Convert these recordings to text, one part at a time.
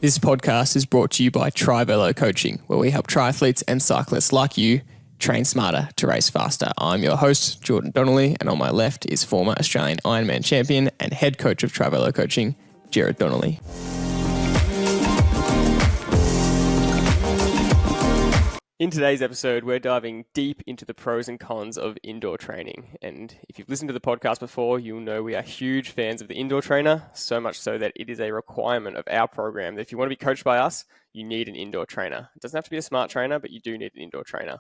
This podcast is brought to you by Triathlon Coaching, where we help triathletes and cyclists like you train smarter to race faster. I'm your host, Jordan Donnelly, and on my left is former Australian Ironman Champion and head coach of Triathlon Coaching, Gerard Donnelly. In today's episode, we're diving deep into the pros and cons of indoor training. And if you've listened to the podcast before, you'll know we are huge fans of the indoor trainer, so much so that it is a requirement of our program that if you want to be coached by us, you need an indoor trainer. It doesn't have to be a smart trainer, but you do need an indoor trainer.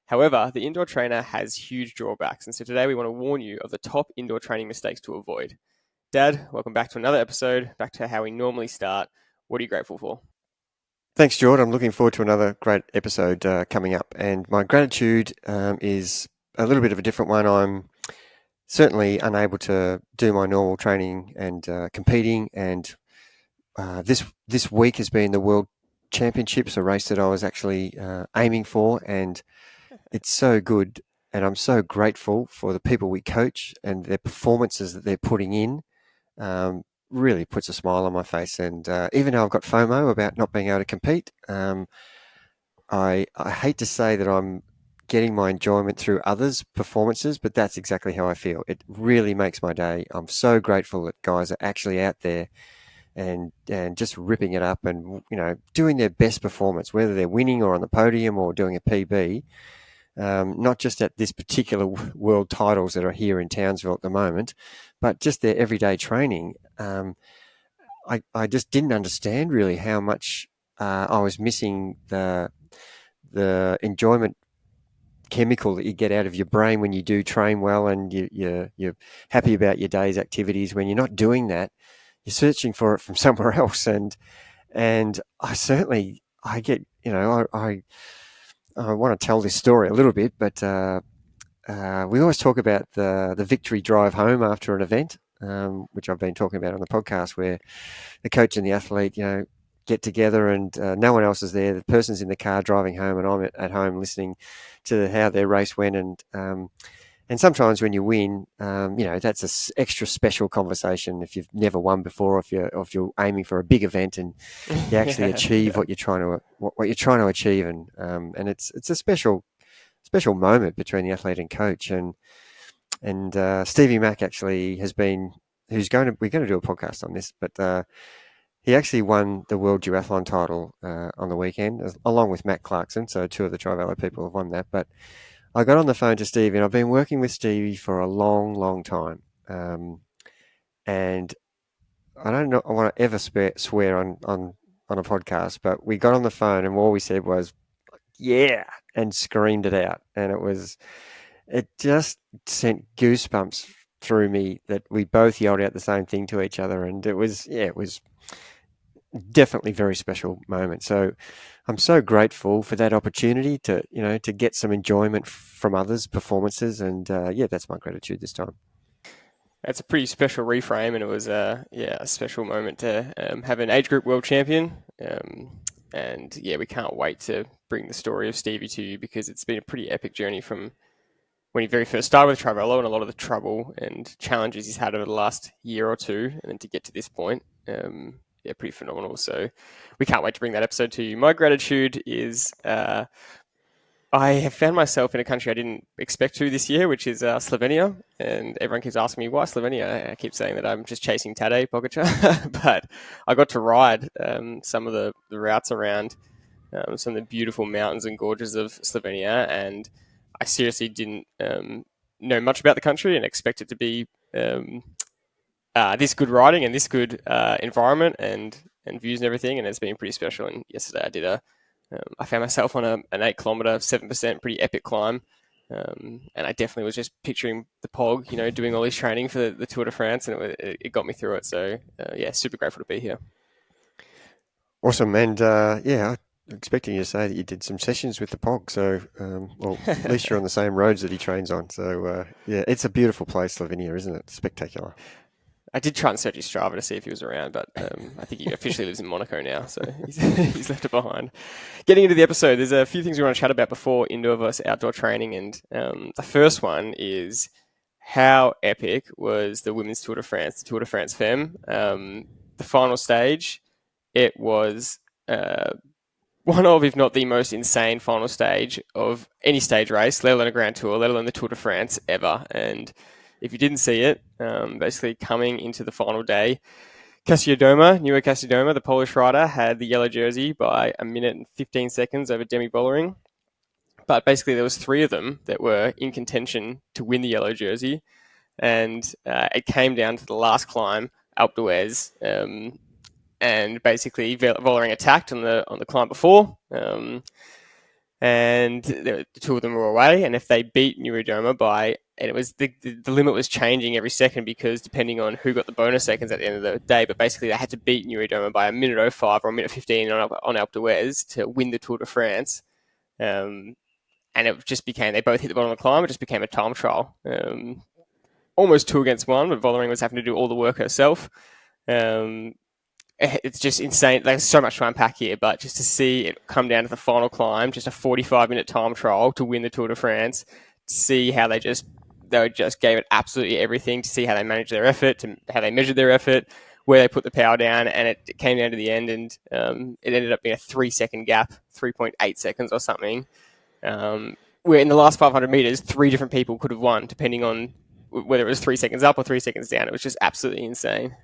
However, the indoor trainer has huge drawbacks. And so today we want to warn you of the top indoor training mistakes to avoid. Dad, welcome back to another episode, back to how we normally start. What are you grateful for? Thanks, Jordan. I'm looking forward to another great episode coming up. And my gratitude is a little bit of a different one. I'm certainly unable to do my normal training and competing. And this week has been the World Championships, a race that I was actually aiming for. And it's so good. And I'm so grateful for the people we coach and their performances that they're putting in. Really puts a smile on my face. And even though I've got FOMO about not being able to compete, I hate to say that I'm getting my enjoyment through others' performances, but that's exactly how I feel. It really makes my day. I'm so grateful that guys are actually out there and just ripping it up and, you know, doing their best performance, whether they're winning or on the podium or doing a PB. Not just at this particular world titles that are here in Townsville at the moment, but just their everyday training. I just didn't understand really how much I was missing the enjoyment chemical that you get out of your brain when you do train well and you're happy about your day's activities. When you're not doing that, you're searching for it from somewhere else. And I get, you know, I want to tell this story a little bit, but we always talk about the victory drive home after an event, which I've been talking about on the podcast, where the coach and the athlete, you know, get together and no one else is there. The person's in the car driving home, and I'm at home listening to how their race went. And sometimes when you win, you know, that's an extra special conversation if you've never won before, or if you're aiming for a big event and you actually achieve what you're trying to achieve, and it's a special moment between the athlete and coach. And Stevie Mack actually we're going to do a podcast on this, but he actually won the World Duathlon title on the weekend, along with Matt Clarkson. So two of the Triathlon people have won that. But I got on the phone to Stevie, and I've been working with Stevie for a long, long time. And I don't know, I want to ever swear on a podcast, but we got on the phone and all we said was, yeah, and screamed it out. And it just sent goosebumps through me that we both yelled out the same thing to each other. And it was definitely a very special moment. So I'm so grateful for that opportunity to get some enjoyment from others' performances. And that's my gratitude this time. That's a pretty special reframe, and it was a special moment to have an age group world champion. We can't wait to bring the story of Stevie to you, because it's been a pretty epic journey from when he very first started with Trivelo and a lot of the trouble and challenges he's had over the last year or two, and then to get to this point. Pretty phenomenal. So we can't wait to bring that episode to you. My gratitude is I have found myself in a country I didn't expect to this year, which is Slovenia. And everyone keeps asking me, why Slovenia? I keep saying that I'm just chasing Tadej Pogačar. But I got to ride some of the routes around some of the beautiful mountains and gorges of Slovenia. And I seriously didn't know much about the country and expect it to be this good riding and this good environment and views and everything. And it's been pretty special. And yesterday I found myself on an 8 kilometer, 7%, pretty epic climb. And I definitely was just picturing the Pog, you know, doing all his training for the Tour de France, and it got me through it. So super grateful to be here. Awesome. And I'm expecting you to say that you did some sessions with the Pog. So, at least you're on the same roads that he trains on. So it's a beautiful place, Slovenia, isn't it? Spectacular. I did try and search his Strava to see if he was around, but I think he officially lives in Monaco now, so he's left it behind. Getting into the episode, there's a few things we want to chat about before indoor versus outdoor training, and the first one is how epic was the Women's Tour de France, the Tour de France Femmes. The final stage, it was one of, if not the most insane final stage of any stage race, let alone a Grand Tour, let alone the Tour de France ever. And if you didn't see it, basically coming into the final day, Nieuwe Cassiodoma, the Polish rider, had the yellow jersey by 1 minute and 15 seconds over Demi Vollering. But basically, there was three of them that were in contention to win the yellow jersey, and it came down to the last climb, Alpe d'Huez, and basically Vollering attacked on the climb before, and the two of them were away. And if they beat Neurodoma by, and it was the limit was changing every second because depending on who got the bonus seconds at the end of the day, but basically they had to beat Neurodoma by 1:05 or 1:15 on Alpe d'Huez to win the Tour de France. And it just became, they both hit the bottom of the climb. It just became a time trial. Almost 2 against 1, but Vollering was having to do all the work herself. It's just insane. There's so much to unpack here, but just to see it come down to the final climb, just a 45-minute time trial to win the Tour de France, to see how they just gave it absolutely everything, to see how they managed their effort, to how they measured their effort, where they put the power down, and it came down to the end, and it ended up being a 3-second gap, 3.8 seconds or something, where in the last 500 meters, 3 different people could have won, depending on whether it was 3 seconds up or 3 seconds down. It was just absolutely insane.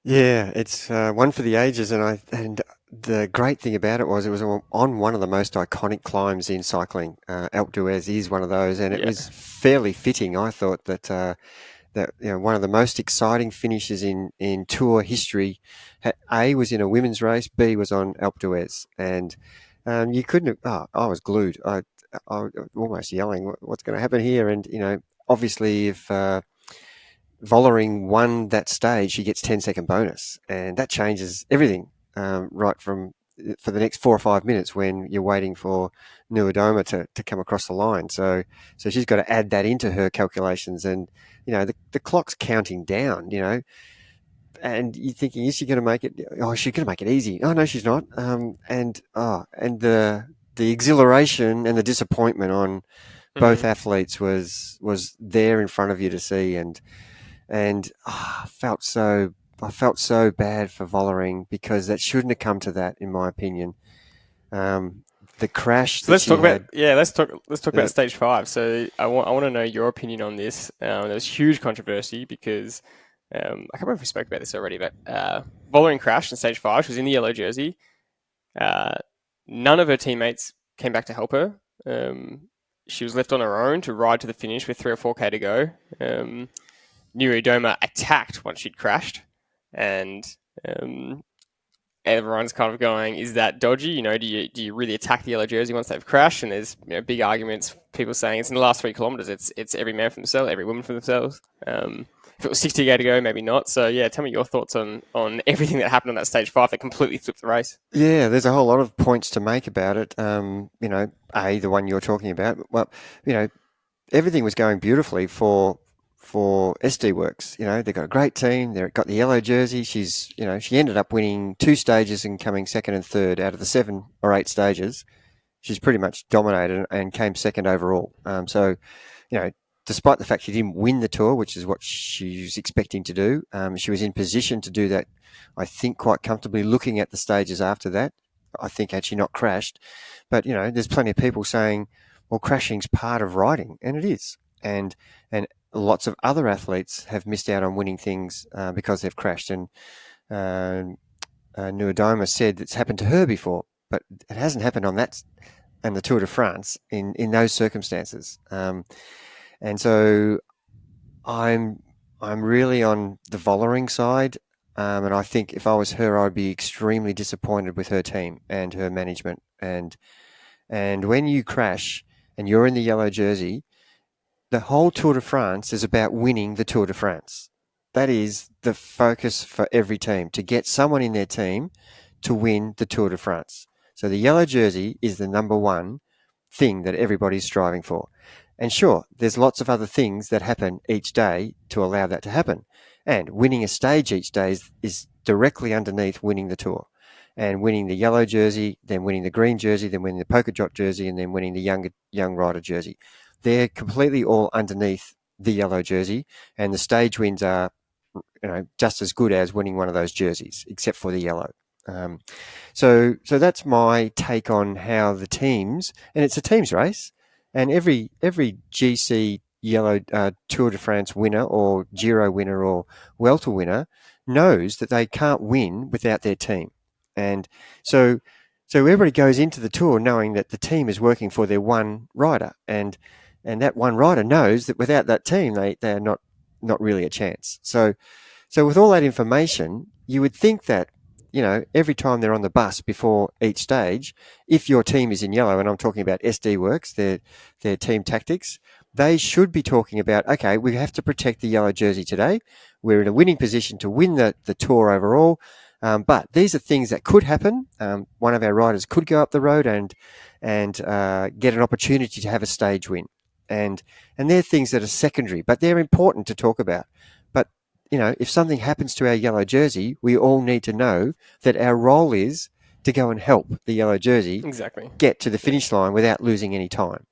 Yeah, it's one for the ages, and the great thing about it was on one of the most iconic climbs in cycling. Alpe d'Huez is one of those, and it was fairly fitting. I thought that one of the most exciting finishes in Tour history. A was in a women's race, B was on Alpe d'Huez, and you couldn't have. I was glued. I was almost yelling, "What's going to happen here?" And obviously, if Vollering won that stage, she gets 10-second bonus, and that changes everything right from for the next 4 or 5 minutes when you're waiting for Neurodoma to come across the line. So she's got to add that into her calculations, and the clock's counting down. And you're thinking, is she going to make it? Oh, she's going to make it easy. Oh no, she's not. And the exhilaration and the disappointment on both athletes was there in front of you to see, and I felt so bad for Vollering because that shouldn't have come to that, in my opinion. The crash. So let's talk about stage 5. So I want to know your opinion on this. There was huge controversy because I can't remember if we spoke about this already, but Vollering crashed in stage 5. She was in the yellow jersey. None of her teammates came back to help her. She was left on her own to ride to the finish with 3 or 4K to go. Neurodoma attacked once she'd crashed, and everyone's kind of going, "Is that dodgy? Do you really attack the yellow jersey once they've crashed?" And there's big arguments. People saying it's in the last 3 kilometers. It's every man for themselves, every woman for themselves. If it was 60K to go, maybe not. So yeah, tell me your thoughts on everything that happened on that stage 5 that completely flipped the race. Yeah, there's a whole lot of points to make about it. The one you're talking about. Well, everything was going beautifully for SD Works. They've got a great team. They've got the yellow jersey. She ended up winning 2 stages and coming second and third out of the 7 or 8 stages. She's pretty much dominated and came second overall. Despite the fact she didn't win the Tour, which is what she's expecting to do, she was in position to do that, I think, quite comfortably, looking at the stages after that. I think had she not crashed. But, there's plenty of people saying, well, crashing's part of riding, and it is. And lots of other athletes have missed out on winning things because they've crashed. And Neurodoma said it's happened to her before, but it hasn't happened on that and the Tour de France in those circumstances. And so I'm really on the Vollering side, and I think if I was her, I'd be extremely disappointed with her team and her management. And when you crash and you're in the yellow jersey, the whole Tour de France is about winning the Tour de France. That is the focus for every team, to get someone in their team to win the Tour de France. So the yellow jersey is the number one thing that everybody's striving for. And sure, there's lots of other things that happen each day to allow that to happen. And winning a stage each day is directly underneath winning the Tour. And winning the yellow jersey, then winning the green jersey, then winning the polka dot jersey, and then winning the young rider jersey. They're completely all underneath the yellow jersey, and the stage wins are just as good as winning one of those jerseys, except for the yellow. Um, so that's my take on how the teams, and it's a teams race, and every GC Yellow Tour de France winner or Giro winner or Welter winner knows that they can't win without their team, and so everybody goes into the tour knowing that the team is working for their one rider, and that one rider knows that without that team they are not really a chance. So with all that information, you would think that, every time they're on the bus before each stage, if your team is in yellow, and I'm talking about SD Works, their team tactics, they should be talking about, okay, we have to protect the yellow jersey today. We're in a winning position to win the tour overall. But these are things that could happen. One of our riders could go up the road and get an opportunity to have a stage win. And they're things that are secondary, but they're important to talk about. But if something happens to our yellow jersey, we all need to know that our role is to go and help the yellow jersey Exactly. get to the finish line without losing any time.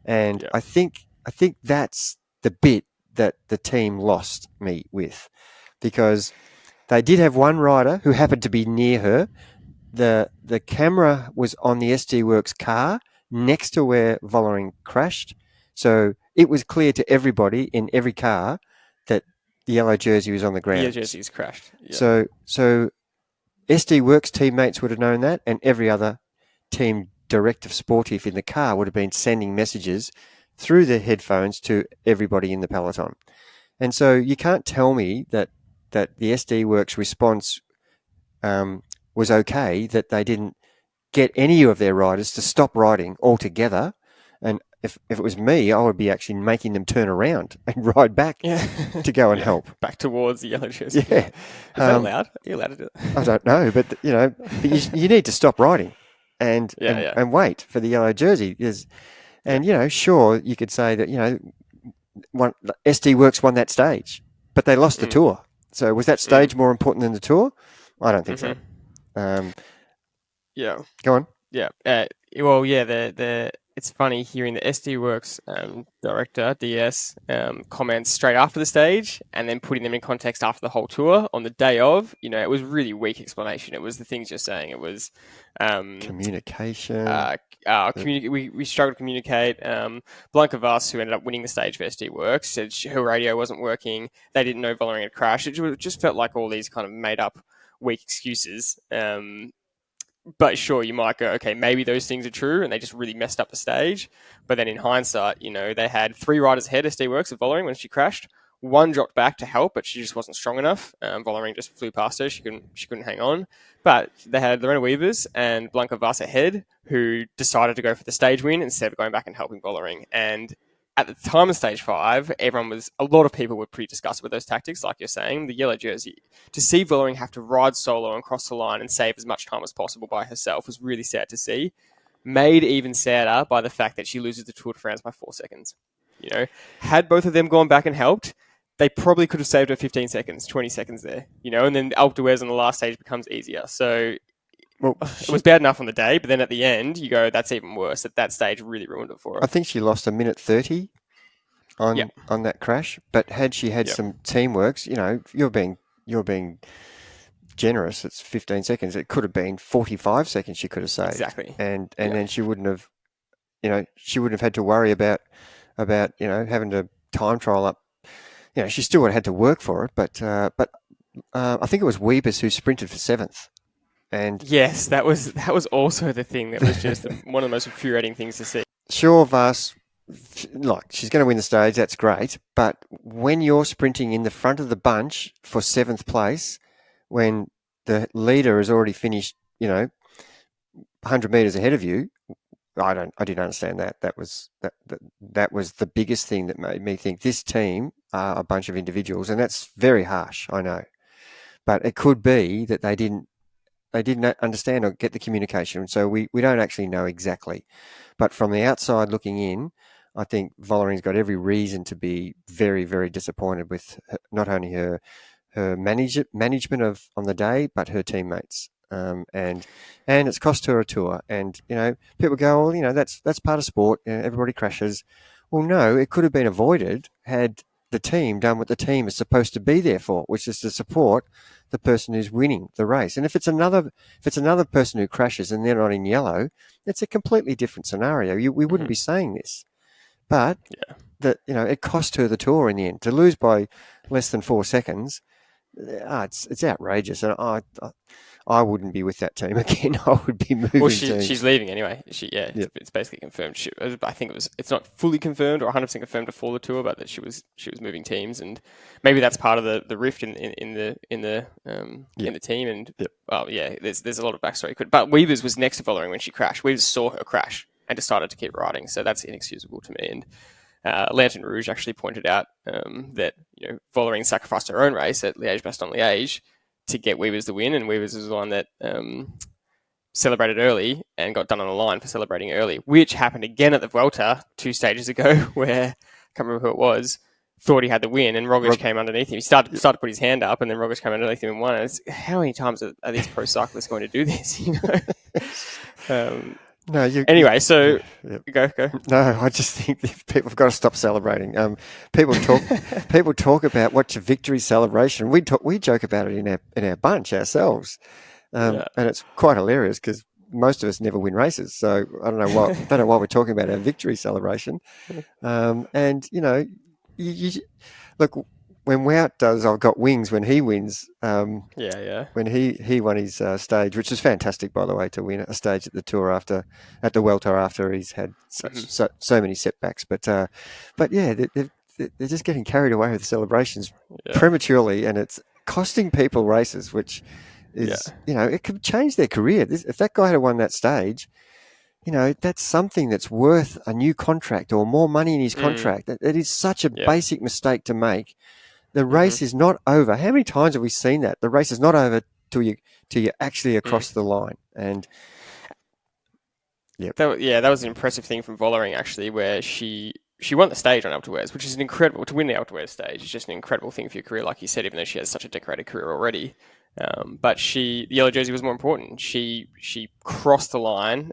And I think that's the bit that the team lost me with, because they did have one rider who happened to be near her. The camera was on the SD Works car next to where Vollering crashed. So it was clear to everybody in every car that the yellow jersey was on the ground. The yellow jersey's crashed. Yep. So SD Works teammates would have known that, and every other team directive sportif in the car would have been sending messages through their headphones to everybody in the peloton. And so you can't tell me that the SD Works response was okay, that they didn't get any of their riders to stop riding altogether. And if it was me, I would be actually making them turn around and ride back to go and help. Back towards the yellow jersey. Yeah. Is that allowed? Are you allowed to do that? I don't know, but you need to stop riding and wait for the yellow jersey. Sure, you could say that, SD Works won that stage, but they lost the tour. So was that stage more important than the tour? I don't think so. Yeah. Go on. Yeah. It's funny hearing the SD Works director, DS, comments straight after the stage and then putting them in context after the whole tour on the day of. It was really weak explanation. It was the things you're saying. It was communication. We struggled to communicate. Blanca Voss, who ended up winning the stage for SD Works, said her radio wasn't working. They didn't know Vollering had crashed. It just felt like all these kind of made up weak excuses. But sure, you might go, okay, maybe those things are true and they just really messed up the stage. But then in hindsight, they had 3 riders ahead of SD Works of Vollering when she crashed. One dropped back to help, but she just wasn't strong enough. Vollering just flew past her. She couldn't hang on. But they had Lorena Weavers and Blanca Voss ahead, who decided to go for the stage win instead of going back and helping Vollering. And at the time of stage 5, a lot of people were pretty disgusted with those tactics, like you're saying. The yellow jersey, to see Vollering have to ride solo and cross the line and save as much time as possible by herself was really sad to see. Made even sadder by the fact that she loses the Tour de France by 4 seconds. Had both of them gone back and helped, they probably could have saved her 15 seconds, 20 seconds there. And then Alpe d'Huez on the last stage becomes easier. So it was bad enough on the day, but then at the end, you go, that's even worse. That stage really ruined it for her. I think she lost 1:30 on that crash. But had she had some teamworks, you're being generous. It's 15 seconds. It could have been 45 seconds she could have saved. Exactly. And then she wouldn't have, had to worry about having to time trial up. She still would have had to work for it. But I think it was Wiebes who sprinted for 7th. And yes, that was also the thing that was just one of the most infuriating things to see. Sure, Voss, she's going to win the stage, that's great. But when you're sprinting in the front of the bunch for 7th place, when the leader has already finished, 100 metres ahead of you, I didn't understand that. That was the biggest thing that made me think this team are a bunch of individuals, and that's very harsh, I know. But it could be that they didn't understand or get the communication. So we don't actually know exactly. But from the outside looking in, I think Vollering's got every reason to be very, very disappointed with not only her management on the day, but her teammates. And it's cost her a tour. And, people go, well, that's part of sport. Everybody crashes. Well, no, it could have been avoided had the team done what the team is supposed to be there for, which is to support the person who's winning the race. And if it's another person who crashes and they're not in yellow, it's a completely different scenario. We wouldn't be saying this, but that it cost her the tour in the end to lose by less than 4 seconds. It's outrageous, and I wouldn't be with that team again. I would be moving. Well, she's leaving anyway. It's basically confirmed. I think it's not fully confirmed or 100% confirmed before the tour, but that she was moving teams, and maybe that's part of the rift in the team. And there's a lot of backstory. But Weavers was next to Vollering when she crashed. Weavers saw her crash and decided to keep riding, so that's inexcusable to me. And Lantern Rouge actually pointed out that Vollering sacrificed her own race at Liège-Bastogne-Liège to get Weavers the win, and Weavers was the one that celebrated early and got done on the line for celebrating early, which happened again at the Vuelta 2 stages ago, where I can't remember who it was, thought he had the win, and Roglic came underneath him. He started to put his hand up, and then Roglic came underneath him and won. And how many times are these pro cyclists going to do this? No, anyway, so go. No, I just think people have got to stop celebrating. People talk about what's a victory celebration. We joke about it in our bunch ourselves, and it's quite hilarious because most of us never win races. So I don't know why we're talking about our victory celebration. And you look. When Wout does, I've got wings when he wins. When he won his stage, which is fantastic, by the way, to win a stage at the Tour at the Vuelta after he's had so many setbacks. But yeah, they're just getting carried away with the celebrations prematurely, and it's costing people races, which is it could change their career. If that guy had won that stage, that's something that's worth a new contract or more money in his contract. It is such a basic mistake to make. The race is not over. How many times have we seen that? The race is not over till you're actually across the line. And that was an impressive thing from Vollering, actually, where she won the stage on Alpe d'Huez, which is incredible. To win the Alpe d'Huez stage is just an incredible thing for your career, like you said, even though she has such a decorated career already. But the yellow jersey was more important. She crossed the line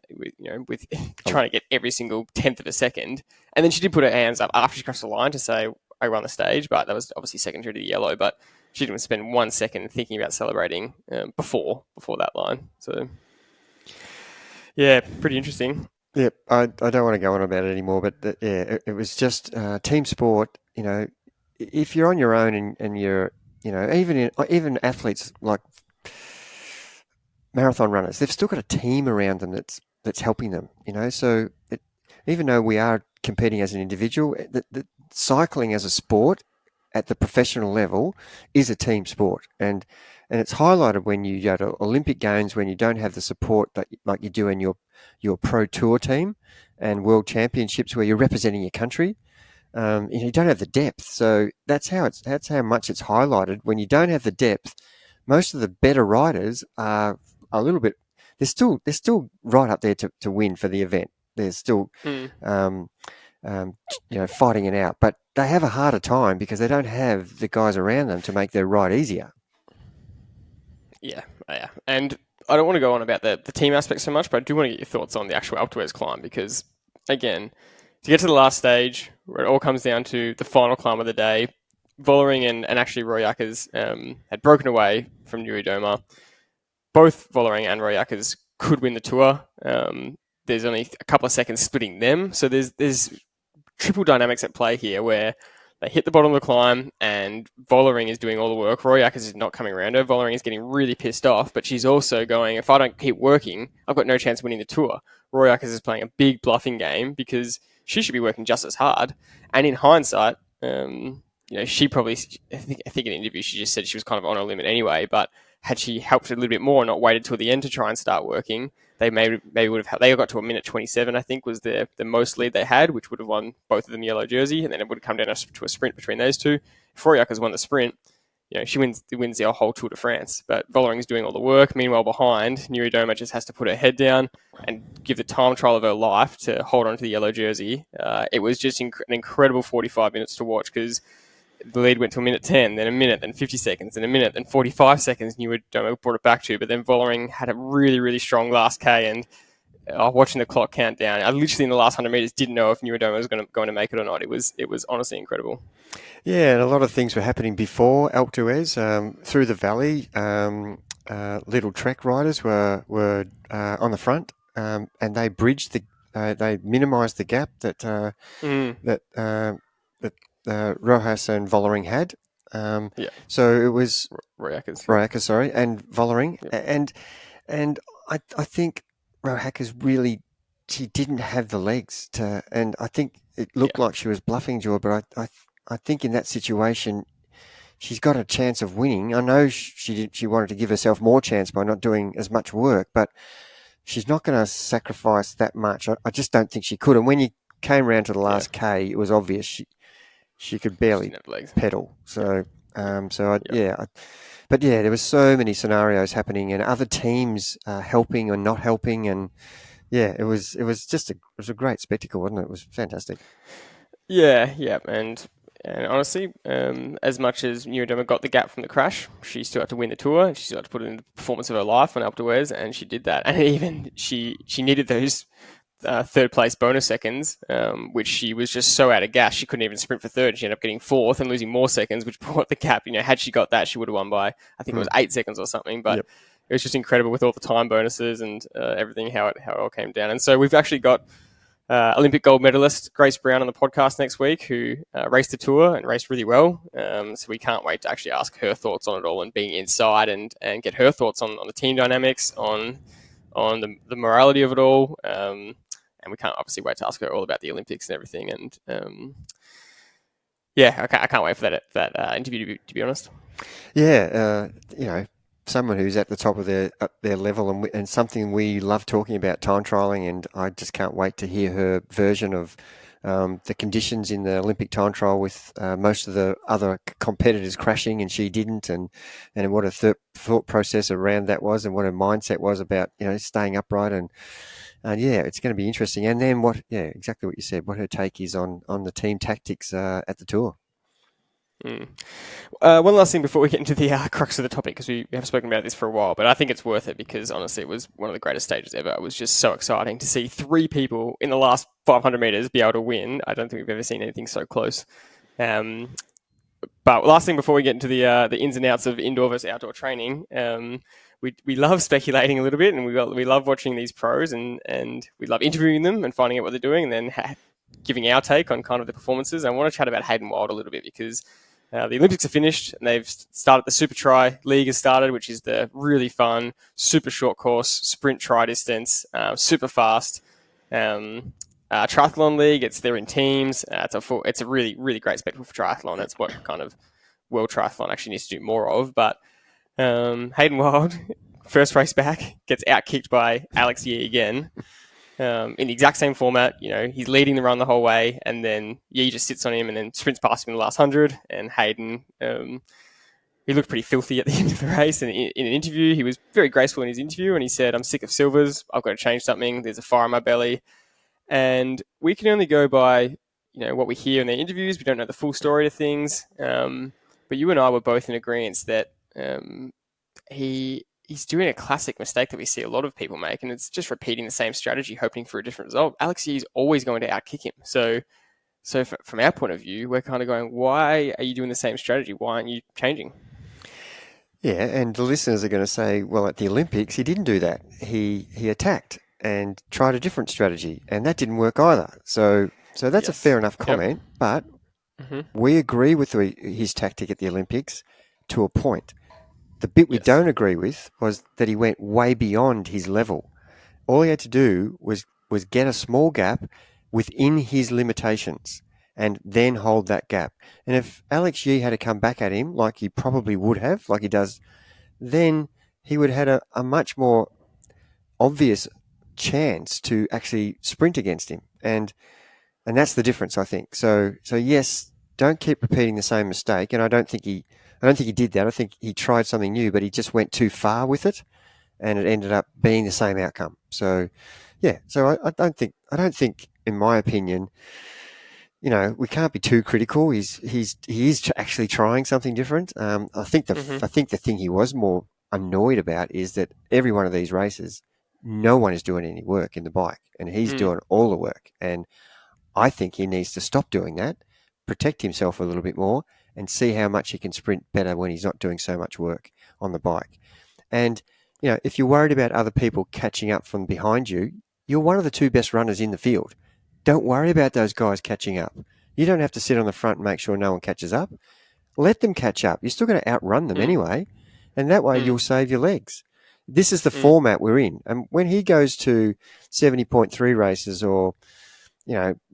with trying to get every single tenth of a second, and then she did put her hands up after she crossed the line to say, I won the stage, but that was obviously secondary to the yellow. But she didn't spend 1 second thinking about celebrating before that line. So, yeah, pretty interesting. Yeah, I don't want to go on about it anymore, but it was just team sport. If you're on your own and you're, even athletes like marathon runners, they've still got a team around them that's helping them. So even though we are competing as an individual, the cycling as a sport at the professional level is a team sport, and it's highlighted when you go to Olympic Games when you don't have the support that like you do in your pro tour team and world championships where you're representing your country. You don't have the depth, so that's how much it's highlighted. When you don't have the depth, most of the better riders are a little bit. They're still right up there to win for the event. They're still fighting it out, but they have a harder time because they don't have the guys around them to make their ride easier. Yeah. And I don't want to go on about the team aspect so much, but I do want to get your thoughts on the actual Alpe d'Huez climb, because, again, to get to the last stage, where it all comes down to the final climb of the day, Vollering and actually Roy Akers had broken away from Nieuwe-Doma. Both Vollering and Roy Akers could win the Tour. There's only a couple of seconds splitting them, so there's triple dynamics at play here where they hit the bottom of the climb and Vollering is doing all the work. Roy Akers is not coming around her. Vollering is getting really pissed off, but she's also going, if I don't keep working, I've got no chance of winning the Tour. Roy Akers is playing a big bluffing game because she should be working just as hard. And in hindsight, she probably, I think in an interview, she just said she was kind of on her limit anyway, but had she helped a little bit more and not waited till the end to try and start working, they maybe would have. They got to a minute 27, I think, was the most lead they had, which would have won both of them yellow jersey, and then it would have come down to a sprint between those two. If Roy Akers won the sprint, she wins the whole Tour de France. But Vollering's doing all the work. Meanwhile, behind, Nieuwe-Doma just has to put her head down and give the time trial of her life to hold on to the yellow jersey. It was just an incredible 45 minutes to watch because the lead went to a minute 10, then a minute, then 50 seconds, then a minute, then 45 seconds. Nieuwe-Doma brought it back to, but then Vollering had a really, really strong last K, and watching the clock count down, I literally in the last 100 meters didn't know if Neurodoma was going to make it or not. It was honestly incredible. Yeah, and a lot of things were happening before Alpe d'Huez. Through the valley, little trek riders were on the front, and they bridged they minimised the gap that Rojas and Vollering had. So it was Royakas, sorry, and Vollering, and I think Royakas really, she didn't have the legs to, and I think it looked like she was bluffing, Jordy, but I think in that situation, she's got a chance of winning. I know she wanted to give herself more chance by not doing as much work, but she's not going to sacrifice that much. I just don't think she could. And when you came around to the last K, it was obvious she could barely pedal. So, but there was so many scenarios happening and other teams helping or not helping, and it was a great spectacle, wasn't it? It was fantastic. Yeah, and honestly, as much as Neurodoma got the gap from the crash, she still had to win the tour, and she still had to put in the performance of her life on Alpe d'Huez, and she did that. And even she needed those third place bonus seconds, which she was just so out of gas, she couldn't even sprint for third. She ended up getting fourth and losing more seconds, which brought the gap. Had she got that, she would have won by, I think it was 8 seconds or something. But it was just incredible with all the time bonuses and everything, how it all came down. And so we've actually got Olympic gold medalist Grace Brown on the podcast next week, who raced the tour and raced really well. So we can't wait to actually ask her thoughts on it all and being inside and get her thoughts on the team dynamics, on the morality of it all. And we can't obviously wait to ask her all about the Olympics and everything. And I can't wait for that interview, to be honest. Yeah, someone who's at the top of their level and something we love talking about, time trialing, and I just can't wait to hear her version of the conditions in the Olympic time trial with most of the other competitors crashing and she didn't, and what her thought process around that was and what her mindset was about staying upright, and it's going to be interesting. And then exactly what you said, what her take is on the team tactics at the tour. One last thing before we get into the crux of the topic, because we have spoken about this for a while, but I think it's worth it because honestly it was one of the greatest stages ever. It was just so exciting to see 3 people in the last 500 meters be able to win. I don't think we've ever seen anything so close. But last thing before we get into the ins and outs of indoor versus outdoor training, we love speculating a little bit, and we love watching these pros, and we love interviewing them and finding out what they're doing, and then giving our take on kind of the performances. I want to chat about Hayden Wilde a little bit because the Olympics are finished and they've started. The Super Tri League has started, which is the really fun, super short course, sprint tri distance, super fast triathlon league. They're in teams. It's a really, really great spectacle for triathlon. That's what kind of World Triathlon actually needs to do more of. But Hayden Wilde, first race back, gets outkicked by Alex Yee again. In the exact same format, he's leading the run the whole way, and then Yee just sits on him and then sprints past him in the last 100. And Hayden, he looked pretty filthy at the end of the race. And in an interview, he was very graceful in his interview, and he said, "I'm sick of silvers. I've got to change something. There's a fire in my belly." And we can only go by, what we hear in their interviews. We don't know the full story of things. But you and I were both in agreement that he's doing a classic mistake that we see a lot of people make, and it's just repeating the same strategy, hoping for a different result. Alex Yee is always going to outkick him. So from our point of view, we're kind of going, why are you doing the same strategy? Why aren't you changing? Yeah, and the listeners are going to say, well, at the Olympics, he didn't do that. He attacked and tried a different strategy, and that didn't work either. So that's a fair enough comment, but we agree with his tactic at the Olympics to a point. The bit we don't agree with was that he went way beyond his level. All he had to do was get a small gap within his limitations and then hold that gap. And if Alex Yee had to come back at him, like he probably would have, like he does, then he would have had a much more obvious chance to actually sprint against him. And that's the difference, I think. So yes, don't keep repeating the same mistake. And I don't think he did that. I think he tried something new, but he just went too far with it, and it ended up being the same outcome. So, I don't think, in my opinion, we can't be too critical. He is actually trying something different. I think the thing he was more annoyed about is that every one of these races, no one is doing any work in the bike, and he's doing all the work. And I think he needs to stop doing that, protect himself a little bit more, and see how much he can sprint better when he's not doing so much work on the bike. And, if you're worried about other people catching up from behind you, you're one of the two best runners in the field. Don't worry about those guys catching up. You don't have to sit on the front and make sure no one catches up. Let them catch up. You're still going to outrun them anyway, and that way you'll save your legs. This is the format we're in. And when he goes to 70.3 races or,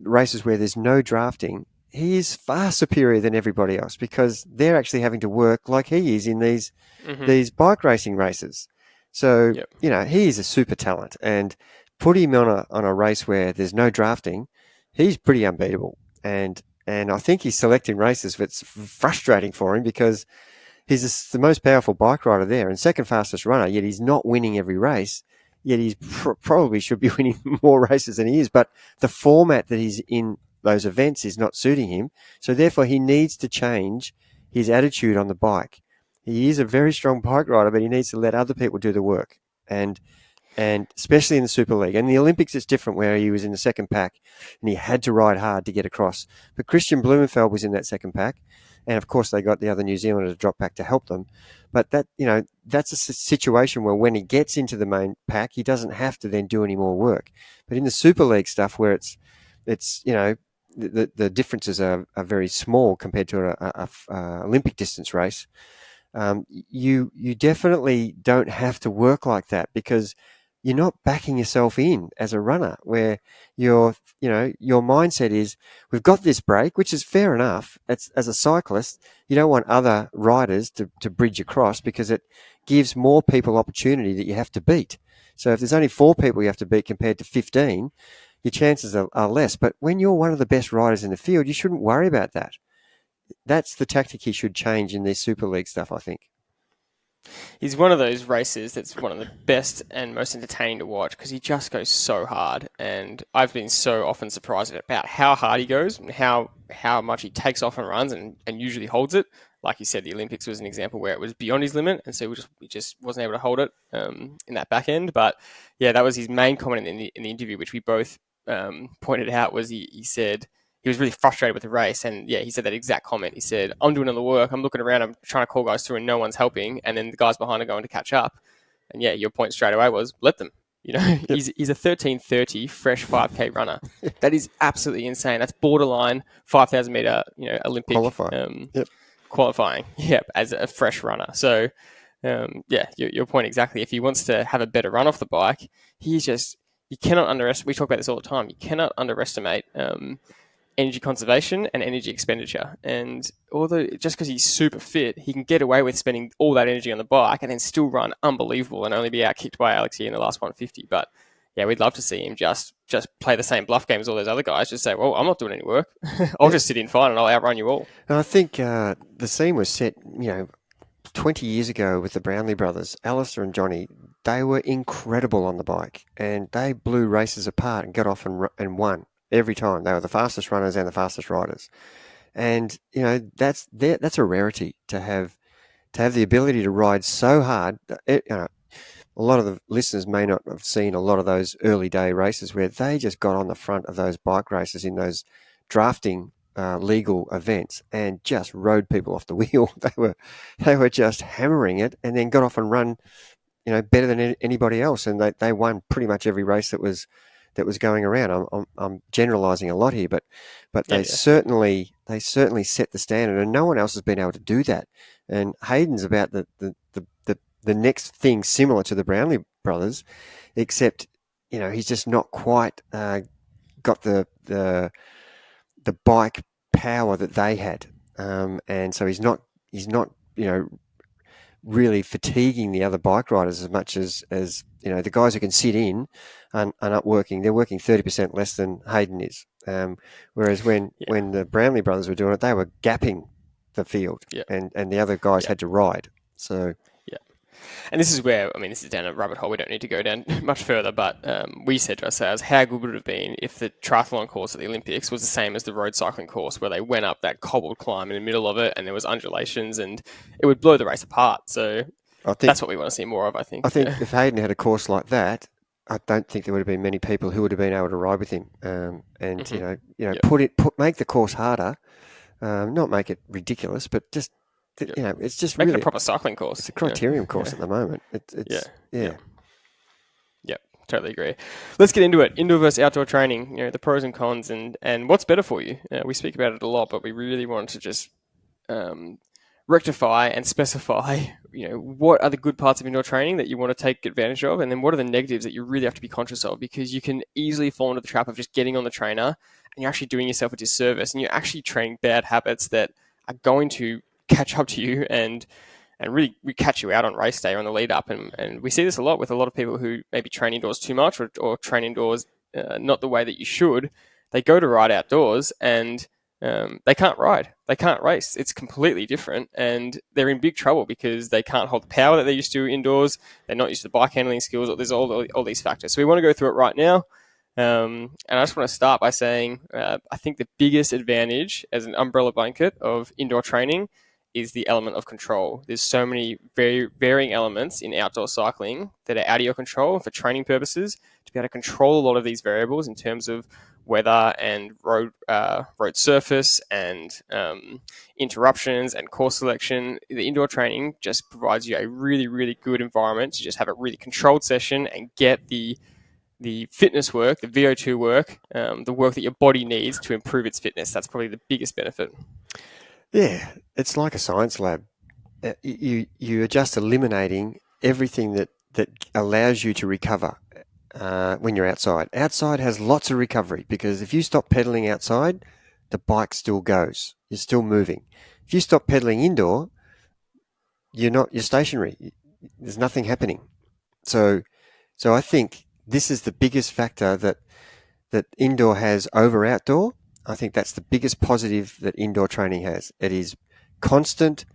races where there's no drafting, he is far superior than everybody else because they're actually having to work like he is in these bike racing races. So, he is a super talent, and put him on a race where there's no drafting, he's pretty unbeatable. And I think he's selecting races that's frustrating for him because he's the most powerful bike rider there and second fastest runner, yet he's not winning every race, yet he's probably should be winning more races than he is. But the format that he's in those events is not suiting him. So therefore he needs to change his attitude on the bike. He is a very strong bike rider, but he needs to let other people do the work. And especially in the Super League. And the Olympics, it's different where he was in the second pack and he had to ride hard to get across. But Christian Blumenfeld was in that second pack. And of course, they got the other New Zealander to drop back to help them. But that's a situation where when he gets into the main pack, he doesn't have to then do any more work. But in the Super League stuff where it's the differences are very small compared to a Olympic distance race, you definitely don't have to work like that because you're not backing yourself in as a runner where your mindset is, we've got this break, which is fair enough. As a cyclist, you don't want other riders to bridge across because it gives more people opportunity that you have to beat. So if there's only 4 people you have to beat compared to 15, your chances are less. But when you're one of the best riders in the field, you shouldn't worry about that. That's the tactic he should change in this Super League stuff, I think. He's one of those races that's one of the best and most entertaining to watch because he just goes so hard. And I've been so often surprised about how hard he goes and how much he takes off and runs and usually holds it. Like you said, the Olympics was an example where it was beyond his limit, and so he just wasn't able to hold it in that back end. But yeah, that was his main comment in the interview, which we both pointed out, was he said he was really frustrated with the race. And yeah, he said that exact comment. He said, I'm doing all the work. I'm looking around. I'm trying to call guys through and no one's helping. And then the guys behind are going to catch up. And yeah, your point straight away was let them. Yep. He's a 13:30 fresh 5K runner. That is absolutely insane. That's borderline 5,000 meter, Olympic qualifying. Yep, as a fresh runner. So yeah, your point exactly. If he wants to have a better run off the bike, you cannot underestimate. We talk about this all the time. You cannot underestimate energy conservation and energy expenditure. And although just because he's super fit, he can get away with spending all that energy on the bike and then still run unbelievable and only be outkicked by Alex here in the last 150. But yeah, we'd love to see him just play the same bluff game as all those other guys. Just say, well, I'm not doing any work. I'll just sit in fine and I'll outrun you all. And I think the scene was set, 20 years ago with the Brownlee brothers, Alistair and Johnny. They were incredible on the bike and they blew races apart and got off and won. Every time. They were the fastest runners and the fastest riders. And, that's a rarity to have the ability to ride so hard. A lot of the listeners may not have seen a lot of those early day races where they just got on the front of those bike races in those drafting legal events and just rode people off the wheel. They were just hammering it and then got off and run, better than anybody else. And they won pretty much every race that was going around. I'm generalising a lot here, but they certainly set the standard, and no one else has been able to do that. And Hayden's about the next thing similar to the Brownlee brothers, except he's just not quite got the bike power that they had, and so he's not really fatiguing the other bike riders as much as the guys who can sit in and not working. They're working 30% less than Hayden is. Whereas when the Brownlee brothers were doing it, they were gapping the field, and the other guys had to ride. So and this is where, this is down a rabbit hole. We don't need to go down much further, but we said to ourselves, how good would it have been if the triathlon course at the Olympics was the same as the road cycling course, where they went up that cobbled climb in the middle of it and there was undulations and it would blow the race apart. So that's what we want to see more of, I think. If Hayden had a course like that, I don't think there would have been many people who would have been able to ride with him. And Hmm. Yep. make the course harder, not make it ridiculous, but just Yep. it's just Make it a really proper cycling it's course. a criterium course Yeah. at the moment. Yeah. It's Yeah. yeah. Yep, totally agree. Let's get into it. Indoor versus outdoor training. The pros and cons, and what's better for you. We speak about it a lot, but we really want to just um, rectify and specify. What are the good parts of indoor training that you want to take advantage of, and then what are the negatives that you really have to be conscious of, because you can easily fall into the trap of just getting on the trainer and you're actually doing yourself a disservice, and you're actually training bad habits that are going to catch up to you and really we catch you out on race day or on the lead up. And we see this a lot with a lot of people who maybe train indoors too much or train indoors not the way that you should. They go to ride outdoors and they can't ride. They can't race. It's completely different. And they're in big trouble because they can't hold the power that they used to indoors. They're not used to the bike handling skills. There's all these factors. So we want to go through it right now. And I just want to start by saying I think the biggest advantage as an umbrella blanket of indoor training is the element of control. There's so many very varying elements in outdoor cycling that are out of your control. And for training purposes, to be able to control a lot of these variables in terms of weather and road surface and interruptions and course selection, the indoor training just provides you a really, really good environment to just have a really controlled session and get the fitness work, the VO2 work, the work that your body needs to improve its fitness. That's probably the biggest benefit. Yeah, it's like a science lab. You are just eliminating everything that allows you to recover when you're outside. Outside has lots of recovery because if you stop pedaling outside, the bike still goes. You're still moving. If you stop pedaling indoor, you're stationary. There's nothing happening. So I think this is the biggest factor that indoor has over outdoor. I think that's the biggest positive that indoor training has. It is constant,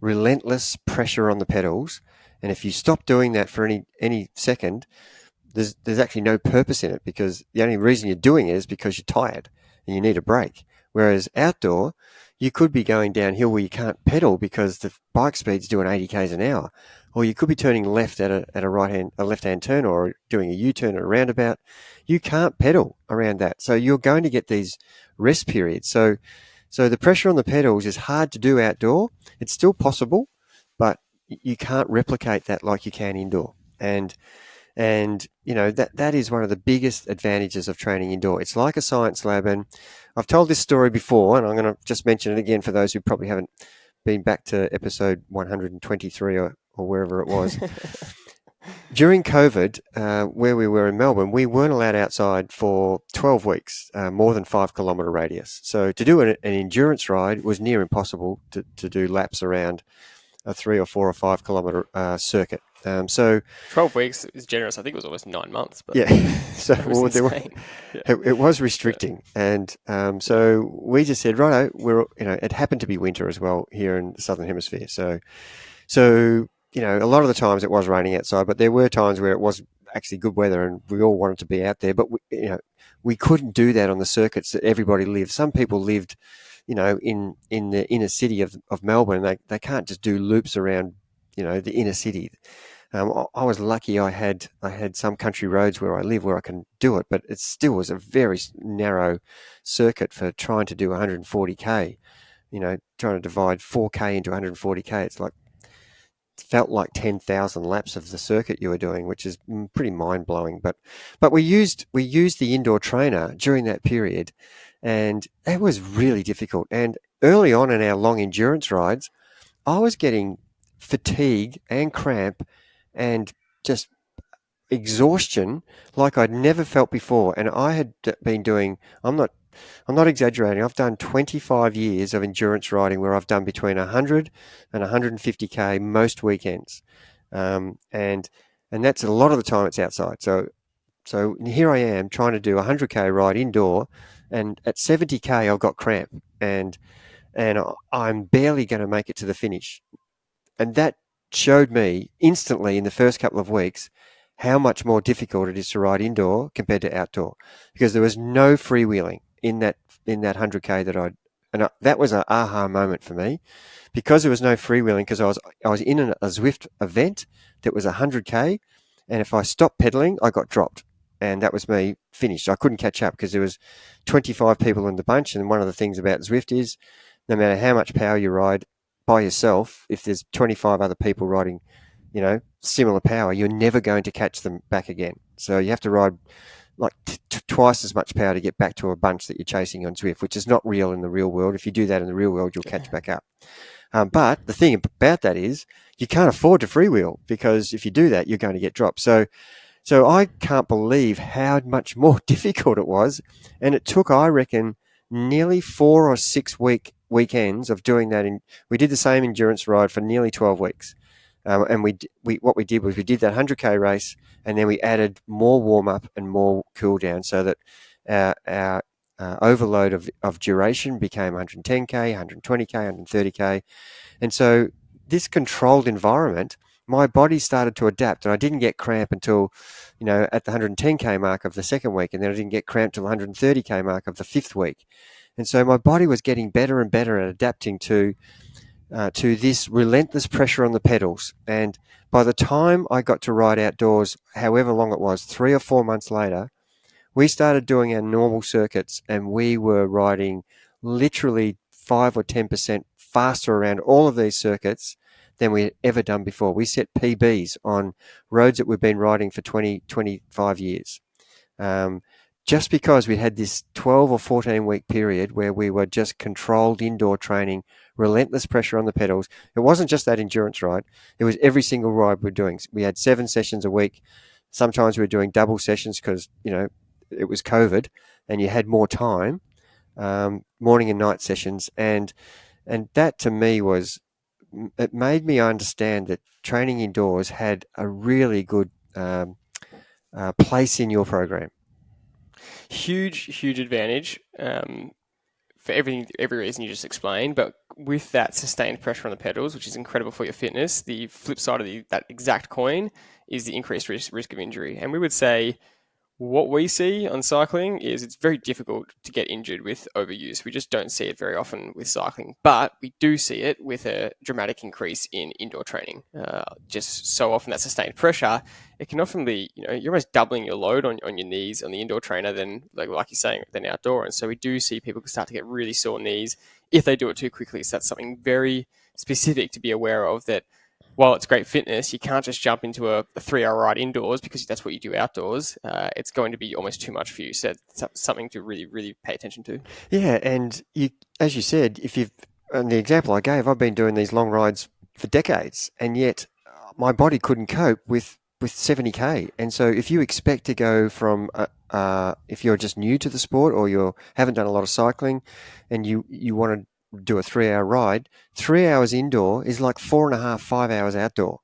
relentless pressure on the pedals, and if you stop doing that for any second, there's actually no purpose in it because the only reason you're doing it is because you're tired and you need a break. Whereas outdoor, you could be going downhill where you can't pedal because the bike speed's doing 80 k's an hour, or you could be turning left at a left-hand turn, or doing a U-turn at a roundabout. You can't pedal around that, so you're going to get these rest periods. So the pressure on the pedals is hard to do outdoor. It's still possible, but you can't replicate that like you can indoor. And that is one of the biggest advantages of training indoor. It's like a science lab, and I've told this story before, and I'm going to just mention it again for those who probably haven't been back to episode 123 or wherever it was. During COVID, where we were in Melbourne, we weren't allowed outside for 12 weeks, more than 5 kilometre radius. So to do an endurance ride was near impossible to do laps around a 3 or 4 or 5 kilometre circuit. So 12 weeks is generous. I think it was almost 9 months. But yeah, so it was insane. it was restricting, and so we just said, righto, it happened to be winter as well here in the Southern Hemisphere. So a lot of the times it was raining outside, but there were times where it was actually good weather and we all wanted to be out there, but we couldn't do that on the circuits that everybody lived. Some people lived, in the inner city of Melbourne. They can't just do loops around, the inner city. I was lucky. I had some country roads where I live where I can do it, but it still was a very narrow circuit for trying to do 140k. Trying to divide 4k into 140k. It's like felt like 10,000 laps of the circuit you were doing, which is pretty mind blowing. But we used the indoor trainer during that period, and it was really difficult. And early on in our long endurance rides, I was getting fatigue and cramp and just exhaustion like I'd never felt before. And I had been doing, I'm not exaggerating, I've done 25 years of endurance riding where I've done between 100 and 150k most weekends. And that's a lot of the time it's outside. So here I am trying to do a 100k ride indoor, and at 70k I've got cramp, and I'm barely going to make it to the finish. And that showed me instantly in the first couple of weeks how much more difficult it is to ride indoor compared to outdoor, because there was no freewheeling in that 100k that was an aha moment for me, because there was no freewheeling, because I was in a Zwift event that was 100k, And if I stopped pedaling, I got dropped. And that was me finished. I couldn't catch up because there was 25 people in the bunch. And one of the things about Zwift is no matter how much power you ride by yourself, if there's 25 other people riding, similar power, you're never going to catch them back again. So you have to ride like twice as much power to get back to a bunch that you're chasing on Zwift, which is not real in the real world. If you do that in the real world, you'll catch back up. But the thing about that is you can't afford to freewheel, because if you do that, you're going to get dropped. So I can't believe how much more difficult it was. And it took, I reckon, nearly 4 or 6 weekends of doing that. We did the same endurance ride for nearly 12 weeks. And what we did was we did that 100K race, and then we added more warm-up and more cool-down, so that our overload of duration became 110K, 120K, 130K. And so this controlled environment, my body started to adapt, and I didn't get cramp until, at the 110K mark of the second week, and then I didn't get cramp till the 130K mark of the fifth week. And so my body was getting better and better at adapting to this relentless pressure on the pedals. And by the time I got to ride outdoors, however long it was, 3 or 4 months later, we started doing our normal circuits, and we were riding literally 5 or 10% faster around all of these circuits than we had ever done before. We set PBs on roads that we've been riding for 20, 25 years. Just because we had this 12 or 14 week period where we were just controlled indoor training, relentless pressure on the pedals. It wasn't just that endurance ride. It was every single ride we're doing. We had 7 sessions a week. Sometimes we were doing double sessions because, it was COVID and you had more time, morning and night sessions. And that to me it made me understand that training indoors had a really good place in your program. Huge advantage for every reason you just explained. But with that sustained pressure on the pedals, which is incredible for your fitness, the flip side of that exact coin is the increased risk of injury. And we would say what we see on cycling is it's very difficult to get injured with overuse. We just don't see it very often with cycling, but we do see it with a dramatic increase in indoor training. Just so often that sustained pressure, it can often be, you're almost doubling your load on your knees on the indoor trainer than, like you're saying, than outdoor. And so we do see people start to get really sore knees if they do it too quickly. So that's something very specific to be aware of, that while it's great fitness, you can't just jump into a 3-hour ride indoors because that's what you do outdoors. It's going to be almost too much for you. So it's something to really, really pay attention to. Yeah, and as you said, and the example I gave, I've been doing these long rides for decades, and yet my body couldn't cope with 70K. And so if you expect to go from, if you're just new to the sport or you haven't done a lot of cycling and you want to do a 3-hour ride, 3 hours indoor is like 4.5, 5 hours outdoor.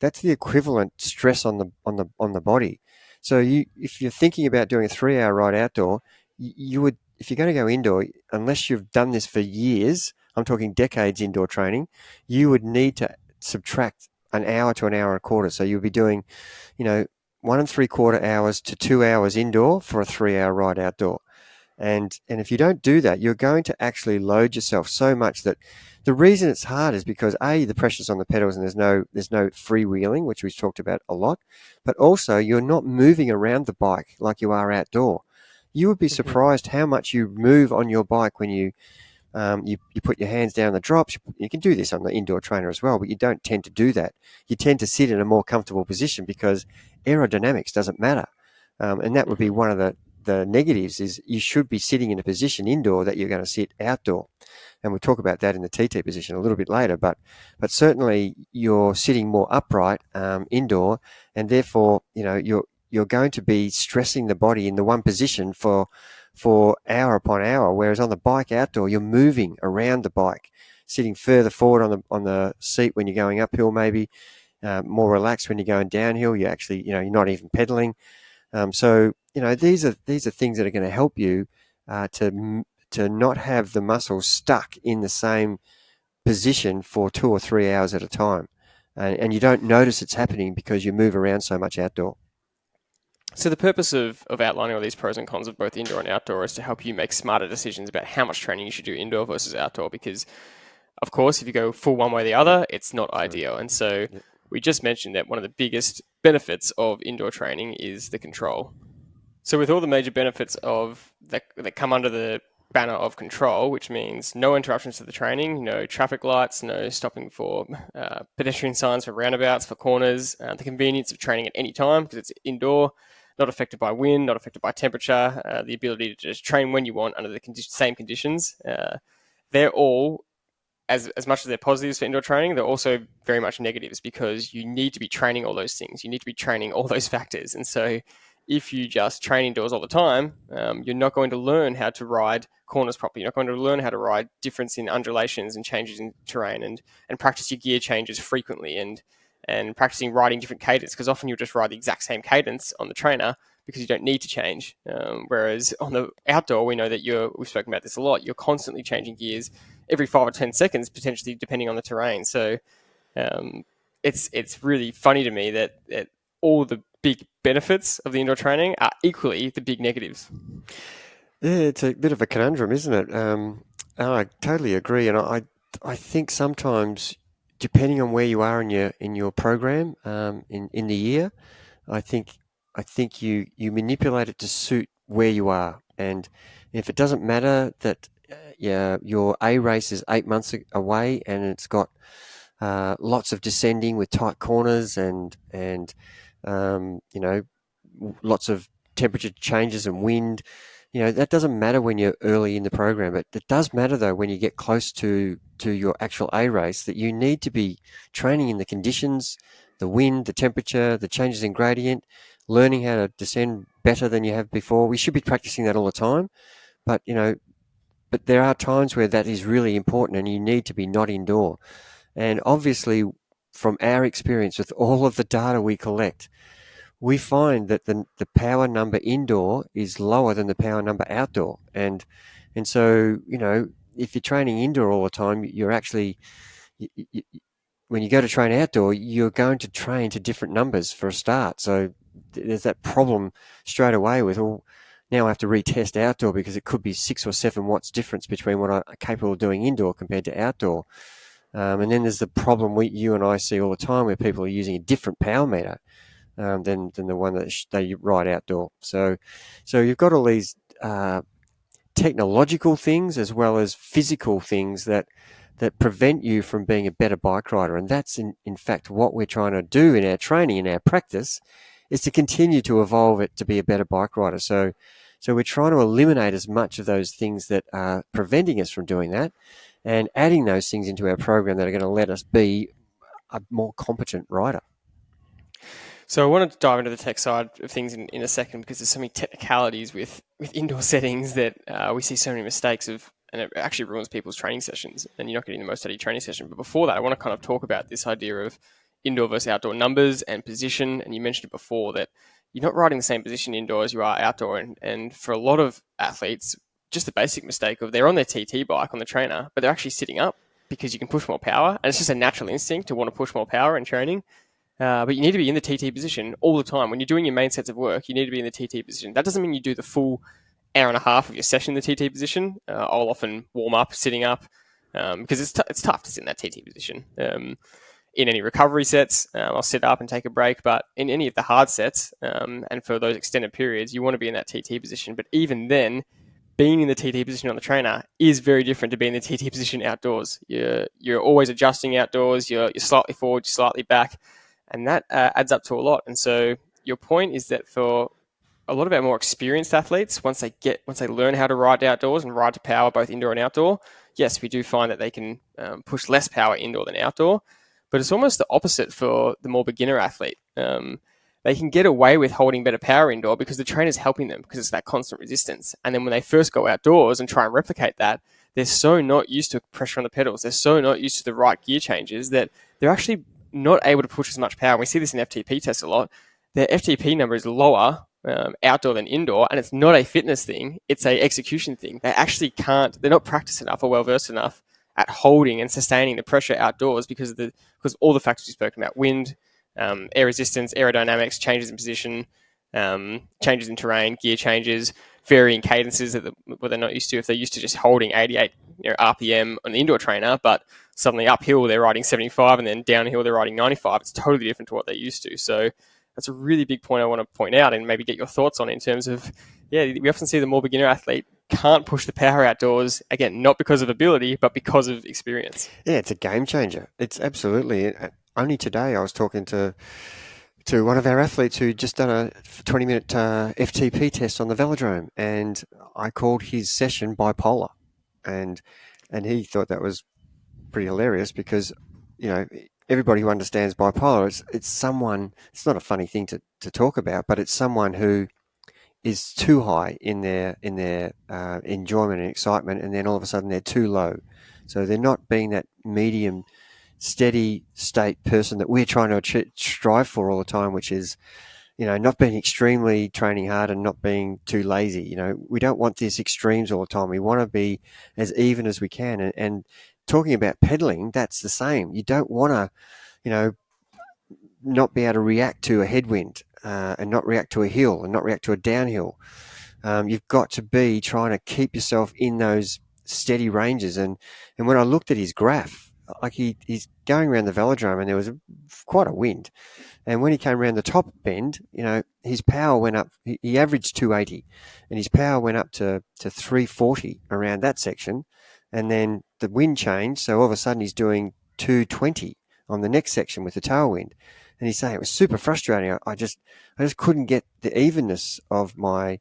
That's the equivalent stress on the body. So if you're thinking about doing a 3-hour ride outdoor, you would, if you're going to go indoor, unless you've done this for years, I'm talking decades indoor training, you would need to subtract an hour to an hour and a quarter. So you'll be doing, 1 3/4 hours to 2 hours indoor for a 3-hour ride outdoor. And if you don't do that, you're going to actually load yourself so much that the reason it's hard is because the pressure's on the pedals and there's no freewheeling, which we've talked about a lot, but also you're not moving around the bike like you are outdoor. You would be surprised how much you move on your bike when you put your hands down the drops. You can do this on the indoor trainer as well, but you don't tend to do that. You tend to sit in a more comfortable position because aerodynamics doesn't matter. And that would be one of the negatives, is you should be sitting in a position indoor that you're going to sit outdoor. And we'll talk about that in the TT position a little bit later, but certainly you're sitting more upright indoor, and therefore, you're going to be stressing the body in the one position for hour upon hour, whereas on the bike outdoor, you're moving around the bike, sitting further forward on the seat when you're going uphill, maybe more relaxed when you're going downhill. You actually, you're not even pedaling. So these are things that are going to help you to not have the muscles stuck in the same position for 2 or 3 hours at a time, and you don't notice it's happening because you move around so much outdoor. So the purpose of outlining all these pros and cons of both indoor and outdoor is to help you make smarter decisions about how much training you should do indoor versus outdoor, because of course, if you go full one way or the other, it's not ideal. And so we just mentioned that one of the biggest benefits of indoor training is the control. So with all the major benefits of that come under the banner of control, which means no interruptions to the training, no traffic lights, no stopping for pedestrian signs for roundabouts, for corners, the convenience of training at any time because it's indoor, not affected by wind, not affected by temperature, the ability to just train when you want under the same conditions. They're all, as much as they're positives for indoor training, they're also very much negatives because you need to be training all those things. You need to be training all those factors. And so if you just train indoors all the time, you're not going to learn how to ride corners properly. You're not going to learn how to ride difference in undulations and changes in terrain and practice your gear changes frequently and practicing riding different cadence because often you'll just ride the exact same cadence on the trainer because you don't need to change. Whereas on the outdoor, we know that we've spoken about this a lot, you're constantly changing gears every 5 or 10 seconds, potentially depending on the terrain. So it's really funny to me that all the big benefits of the indoor training are equally the big negatives. Yeah, it's a bit of a conundrum, isn't it? I totally agree, and I think sometimes, depending on where you are in your program in the year, I think you manipulate it to suit where you are, and if it doesn't matter that your A race is 8 months away and it's got lots of descending with tight corners and lots of temperature changes and wind. That doesn't matter when you're early in the program, but it does matter though when you get close to your actual A race that you need to be training in the conditions, the wind, the temperature, the changes in gradient, learning how to descend better than you have before. We should be practicing that all the time, but there are times where that is really important and you need to be not indoor. And obviously, from our experience with all of the data we collect, we find that the power number indoor is lower than the power number outdoor. And so, if you're training indoor all the time, you're actually, when you go to train outdoor, you're going to train to different numbers for a start. So there's that problem straight away with, now I have to retest outdoor because it could be 6 or 7 watts difference between what I'm capable of doing indoor compared to outdoor. And then there's the problem you and I see all the time where people are using a different power meter than the one that they ride outdoor. So you've got all these technological things as well as physical things that prevent you from being a better bike rider. And that's in fact what we're trying to do in our training, in our practice, is to continue to evolve it to be a better bike rider. So we're trying to eliminate as much of those things that are preventing us from doing that and adding those things into our program that are going to let us be a more competent rider. So I wanted to dive into the tech side of things in a second because there's so many technicalities with indoor settings that we see so many mistakes of, and it actually ruins people's training sessions and you're not getting the most out of your training session. But before that, I want to kind of talk about this idea of indoor versus outdoor numbers and position. And you mentioned it before that you're not riding the same position indoor as you are outdoor. And for a lot of athletes, just the basic mistake of they're on their TT bike on the trainer, but they're actually sitting up because you can push more power. And it's just a natural instinct to want to push more power in training. But you need to be in the TT position all the time. When you're doing your main sets of work, you need to be in the TT position. That doesn't mean you do the full hour and a half of your session in the TT position. I'll often warm up sitting up because it's tough to sit in that TT position. In any recovery sets, I'll sit up and take a break. But in any of the hard sets and for those extended periods, you want to be in that TT position. But even then, being in the TT position on the trainer is very different to being in the TT position outdoors. You're always adjusting outdoors. You're slightly forward, you're slightly back. And that adds up to a lot. And so your point is that for a lot of our more experienced athletes, once they learn how to ride outdoors and ride to power both indoor and outdoor, yes, we do find that they can push less power indoor than outdoor. But it's almost the opposite for the more beginner athlete. They can get away with holding better power indoor because the trainer's helping them because it's that constant resistance. And then when they first go outdoors and try and replicate that, they're so not used to pressure on the pedals. They're so not used to the right gear changes that they're actually not able to push as much power. We see this in FTP tests a lot. Their FTP number is lower outdoor than indoor, and it's not a fitness thing. It's a execution thing. They actually can't. They're not practiced enough or well versed enough at holding and sustaining the pressure outdoors because all the factors we've spoken about: wind, air resistance, aerodynamics, changes in position, changes in terrain, gear changes, varying cadences that they're not used to. If they're used to just holding 88 RPM on the indoor trainer, but suddenly uphill they're riding 75 and then downhill they're riding 95. It's totally different to what they're used to. So that's a really big point I want to point out and maybe get your thoughts on in terms of, yeah, we often see the more beginner athlete can't push the power outdoors, again, not because of ability, but because of experience. Yeah, it's a game changer. It's absolutely. Only today I was talking to one of our athletes who just done a 20-minute FTP test on the velodrome, and I called his session bipolar, and he thought that was pretty hilarious because, you know, everybody who understands bipolar, it's someone. It's not a funny thing to talk about, but it's someone who is too high in their enjoyment and excitement, and then all of a sudden they're too low. So they're not being that medium, steady state person that we're trying to strive for all the time, which is, you know, not being extremely training hard and not being too lazy. You know, we don't want these extremes all the time. We want to be as even as we can. And talking about pedaling, that's the same. You don't want to, you know, not be able to react to a headwind and not react to a hill and not react to a downhill. You've got to be trying to keep yourself in those steady ranges. And when I looked at his graph, like he's going around the velodrome and there was quite a wind. And when he came around the top bend, you know, his power went up. He averaged 280 and his power went up to 340 around that section. And then the wind changed. So all of a sudden he's doing 220 on the next section with the tailwind. And he's saying it was super frustrating. I just couldn't get the evenness of my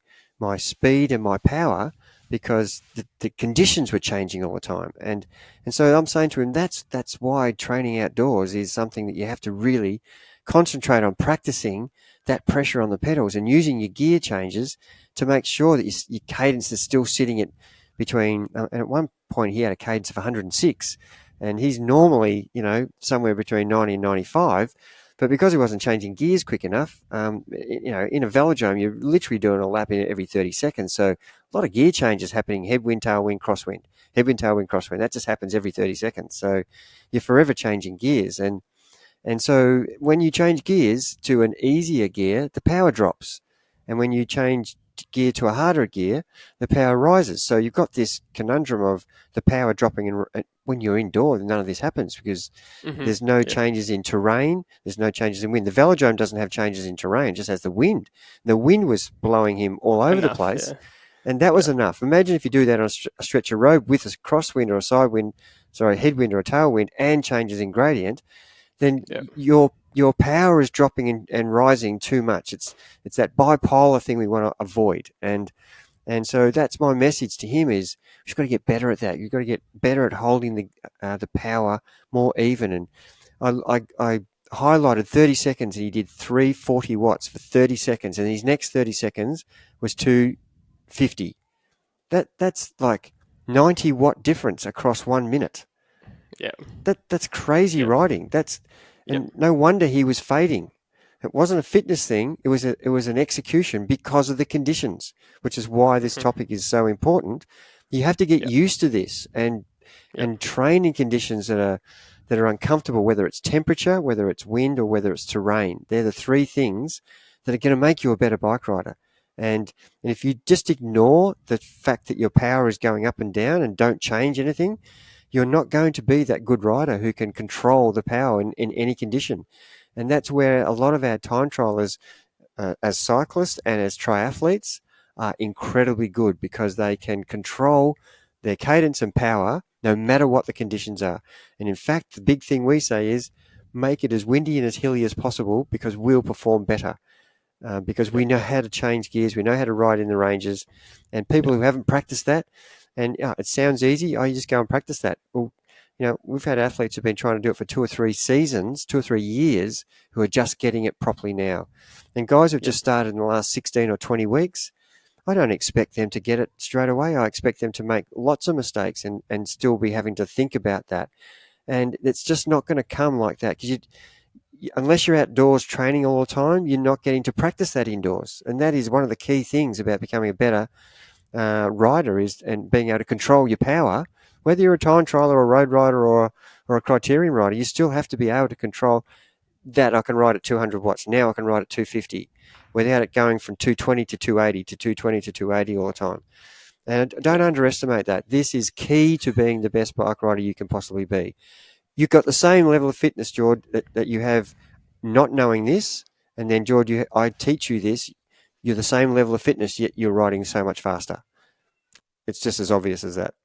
speed and my power because the conditions were changing all the time. And so I'm saying to him, that's why training outdoors is something that you have to really concentrate on, practicing that pressure on the pedals and using your gear changes to make sure that your cadence is still sitting at between, and at one point he had a cadence of 106 and he's normally, you know, somewhere between 90 and 95. But because he wasn't changing gears quick enough, you know, in a velodrome, you're literally doing a lap in every 30 seconds. So a lot of gear changes happening, headwind, tailwind, crosswind, headwind, tailwind, crosswind. That just happens every 30 seconds. So you're forever changing gears. And so when you change gears to an easier gear, the power drops. And when you change gear to a harder gear, the power rises. So you've got this conundrum of the power dropping. And when you're indoor, none of this happens because there's no changes in terrain. There's no changes in wind. The velodrome doesn't have changes in terrain, it just has the wind. The wind was blowing him all over the place. Yeah. And that was enough. Imagine if you do that on a stretch of road with a crosswind or a sidewind, sorry, a headwind or a tailwind and changes in gradient, then your power is dropping and rising too much. It's that bipolar thing we want to avoid. And so that's my message to him is we've got to get better at that. You've got to get better at holding the power more even. And I highlighted 30 seconds and he did 340 watts for 30 seconds. And his next 30 seconds was 250. That's like 90 watt difference across 1 minute. Yeah. That's crazy riding. And no wonder he was fading. It wasn't a fitness thing. It was an execution because of the conditions, which is why this topic is so important. You have to get used to this and train in conditions that are uncomfortable, whether it's temperature, whether it's wind, or whether it's terrain. They're the three things that are going to make you a better bike rider. And if you just ignore the fact that your power is going up and down and don't change anything, you're not going to be that good rider who can control the power in any condition. And that's where a lot of our time trialers, as cyclists and as triathletes, are incredibly good because they can control their cadence and power no matter what the conditions are. And in fact, the big thing we say is make it as windy and as hilly as possible because we'll perform better. Because we know how to change gears, we know how to ride in the ranges, and people who haven't practiced that, and it sounds easy, you just go and practice that. Well, you know, we've had athletes who've been trying to do it for 2 or 3 seasons, 2 or 3 years, who are just getting it properly now. And guys who've just started in the last 16 or 20 weeks, I don't expect them to get it straight away. I expect them to make lots of mistakes and still be having to think about that. And it's just not going to come like that because unless you're outdoors training all the time, you're not getting to practice that indoors. And that is one of the key things about becoming a better rider and being able to control your power. Whether you're a time trialer or a road rider or a criterium rider, you still have to be able to control that. I can ride at 200 watts. Now I can ride at 250 without it going from 220 to 280 to 220 to 280 all the time. And don't underestimate that. This is key to being the best bike rider you can possibly be. You've got the same level of fitness, George, that you have not knowing this. And then, George, I teach you this. You're the same level of fitness, yet you're riding so much faster. It's just as obvious as that.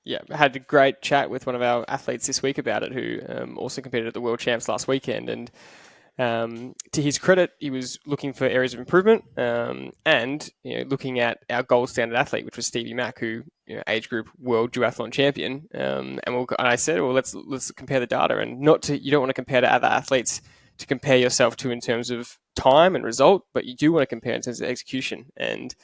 Yeah, I had a great chat with one of our athletes this week about it, who also competed at the World Champs last weekend. And to his credit, he was looking for areas of improvement, and looking at our gold standard athlete, which was Stevie Mack, who age group world duathlon champion. And I said, well, let's compare the data, and you don't want to compare to other athletes to compare yourself to in terms of time and result, but you do want to compare in terms of execution. And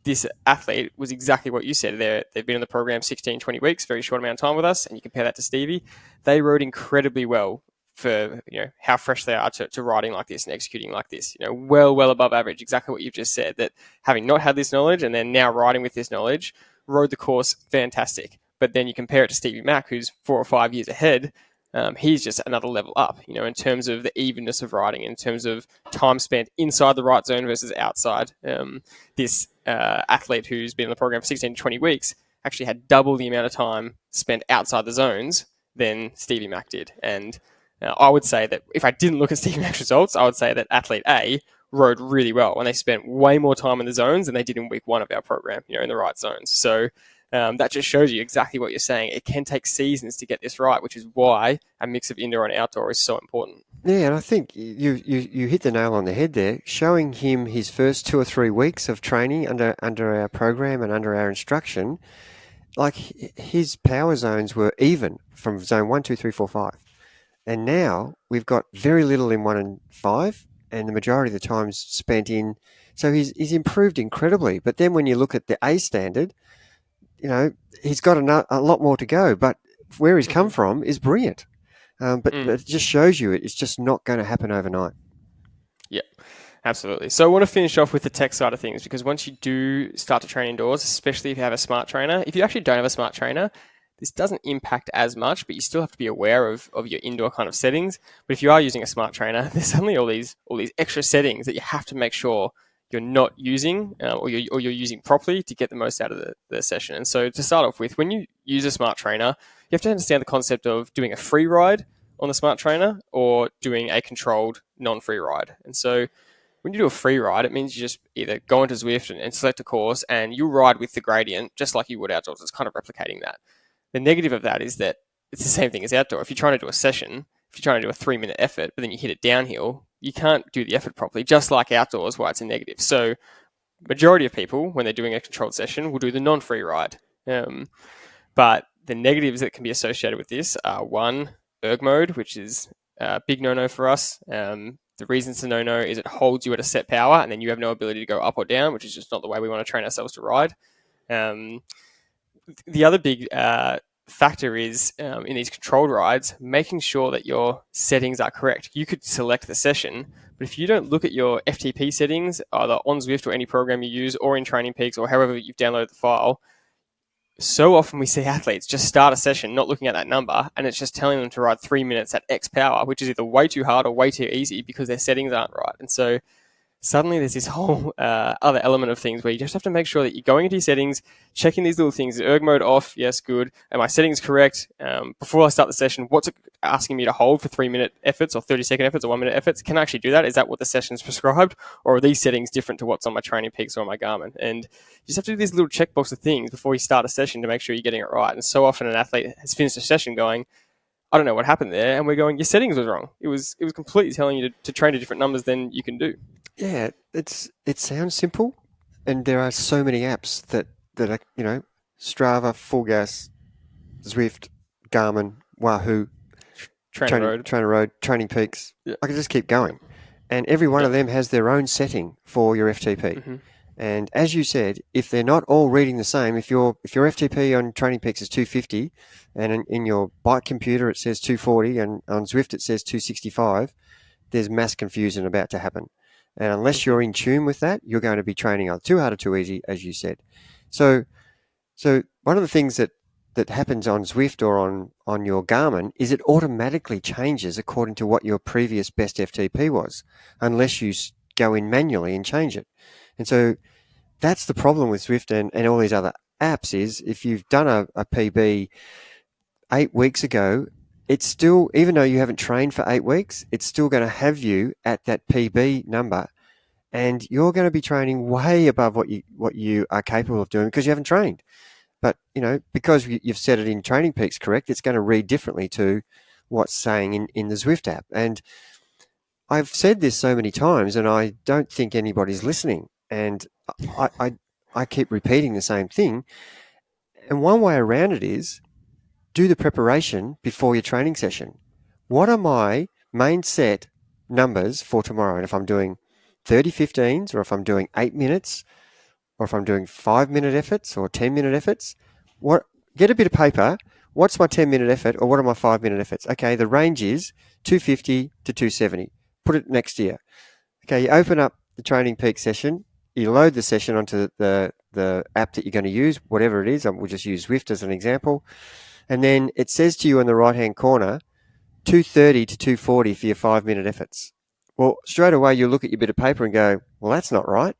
this athlete was exactly what you said. They've been in the program 16, 20 weeks, very short amount of time with us, and you compare that to Stevie. They rode incredibly well for how fresh they are to riding like this and executing like this. Well above average. Exactly what you've just said. That having not had this knowledge and then now riding with this knowledge, rode the course fantastic. But then you compare it to Stevie Mack, who's 4 or 5 years ahead. He's just another level up, in terms of the evenness of riding, in terms of time spent inside the right zone versus outside. This athlete who's been in the program for 16 to 20 weeks actually had double the amount of time spent outside the zones than Stevie Mack did. And I would say that if I didn't look at Stevie Mack's results, I would say that athlete A rode really well, and they spent way more time in the zones than they did in week 1 of our program, in the right zones. So that just shows you exactly what you're saying. It can take seasons to get this right, which is why a mix of indoor and outdoor is so important. Yeah, and I think you hit the nail on the head there, showing him his first 2 or 3 weeks of training under our program and under our instruction. Like, his power zones were even from zone 1, 2, 3, 4, 5. And now we've got very little in 1 and 5, and the majority of the time's spent in. So he's improved incredibly. But then when you look at the A standard, he's got a lot more to go. But where he's come from is brilliant. But it just shows you it's just not going to happen overnight. Yeah, absolutely. So I want to finish off with the tech side of things, because once you do start to train indoors, especially if you have a smart trainer, if you actually don't have a smart trainer, this doesn't impact as much, but you still have to be aware of your indoor kind of settings. But if you are using a smart trainer, there's suddenly all these extra settings that you have to make sure you're not using or you're using properly to get the most out of the session. And so to start off with, when you use a smart trainer, you have to understand the concept of doing a free ride on the smart trainer or doing a controlled non-free ride. And so when you do a free ride, it means you just either go into Zwift and select a course, and you ride with the gradient just like you would outdoors. It's kind of replicating that. The negative of that is that it's the same thing as outdoor. If you're trying to do a session, if you're trying to do a 3-minute effort, but then you hit it downhill, you can't do the effort properly, just like outdoors, why it's a negative. So majority of people, when they're doing a controlled session, will do the non-free ride. But the negatives that can be associated with this are, 1, erg mode, which is a big no-no for us. The reason it's a no-no is it holds you at a set power, and then you have no ability to go up or down, which is just not the way we want to train ourselves to ride. The other big factor is in these controlled rides, making sure that your settings are correct. You could select the session, but if you don't look at your FTP settings, either on Zwift or any program you use, or in Training Peaks, or however you've downloaded the file, so often we see athletes just start a session not looking at that number, and it's just telling them to ride 3 minutes at X power, which is either way too hard or way too easy because their settings aren't right. And so suddenly there's this whole other element of things where you just have to make sure that you're going into your settings, checking these little things. Erg mode off, yes, good. Are my settings correct? Before I start the session, what's it asking me to hold for 3-minute efforts or 30-second efforts or 1-minute efforts? Can I actually do that? Is that what the session's prescribed? Or are these settings different to what's on my Training Peaks or my Garmin? And you just have to do these little checkbox of things before you start a session to make sure you're getting it right. And so often an athlete has finished a session going, I don't know what happened there. And we're going, your settings was wrong. It was completely telling you to train to different numbers than you can do. Yeah, it sounds simple, and there are so many apps that are, Strava, Full Gas, Zwift, Garmin, Wahoo, Trainer Road, Training Peaks. Yeah. I can just keep going. And every one of them has their own setting for your FTP. Mm-hmm. And as you said, if they're not all reading the same, if your FTP on Training Peaks is 250, and in your bike computer it says 240, and on Zwift it says 265, there's mass confusion about to happen. And unless you're in tune with that, you're going to be training either too hard or too easy, as you said. So one of the things that happens on Zwift or on your Garmin is it automatically changes according to what your previous best FTP was, unless you go in manually and change it. And so that's the problem with Zwift and all these other apps is if you've done a PB 8 weeks ago, it's still, even though you haven't trained for 8 weeks, it's still going to have you at that PB number, and you're going to be training way above what you are capable of doing because you haven't trained. But because you've set it in Training Peaks correct, it's going to read differently to what's saying in the Zwift app. And I've said this so many times, and I don't think anybody's listening. And I keep repeating the same thing. And one way around it is do the preparation before your training session. What are my main set numbers for tomorrow? And if I'm doing 30-15s, or if I'm doing 8 minutes, or if I'm doing 5-minute efforts or 10-minute efforts, get a bit of paper. What's my 10-minute effort or what are my 5-minute efforts? Okay, the range is 250 to 270. Put it next to you. Okay, you open up the Training Peak session, you load the session onto the app that you're going to use, whatever it is. We'll just use Zwift as an example. And then it says to you in the right-hand corner, 230 to 240 for your 5-minute efforts. Well, straight away you'll look at your bit of paper and go, well, that's not right.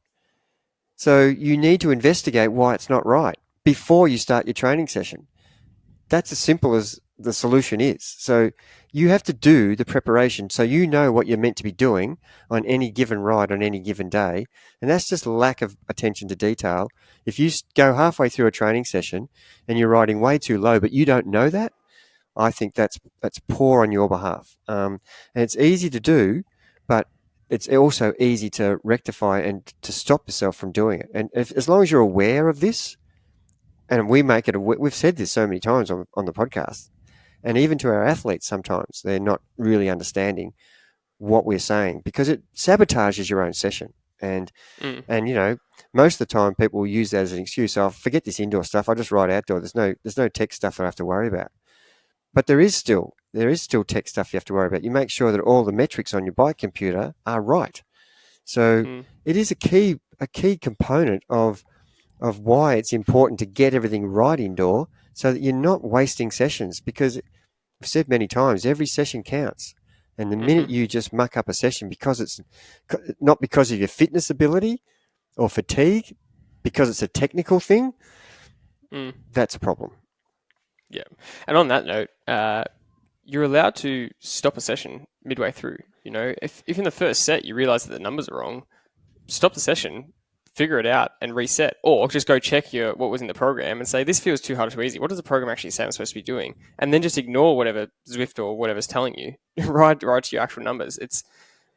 So you need to investigate why it's not right before you start your training session. That's as simple as the solution is. So you have to do the preparation so you know what you're meant to be doing on any given ride on any given day. And that's just lack of attention to detail. If you go halfway through a training session and you're riding way too low, but you don't know that, I think that's poor on your behalf. And it's easy to do, but it's also easy to rectify and to stop yourself from doing it. And as long as you're aware of this, and we've said this so many times on the podcast, and even to our athletes sometimes, they're not really understanding what we're saying because it sabotages your own session. And most of the time people will use that as an excuse. So I'll forget this indoor stuff. I just ride outdoor. There's no tech stuff that I have to worry about. But there is still tech stuff you have to worry about. You make sure that all the metrics on your bike computer are right. So it is a key component of why it's important to get everything right indoor so that you're not wasting sessions, because I've said many times, every session counts. And the minute you just muck up a session because it's not because of your fitness ability or fatigue, because it's a technical thing, that's a problem. Yeah. And on that note, you're allowed to stop a session midway through. If in the first set you realize that the numbers are wrong, stop the session, figure it out and reset, or just go check what was in the program and say, this feels too hard or too easy. What does the program actually say I'm supposed to be doing? And then just ignore whatever Zwift or whatever's telling you. Right to your actual numbers. It's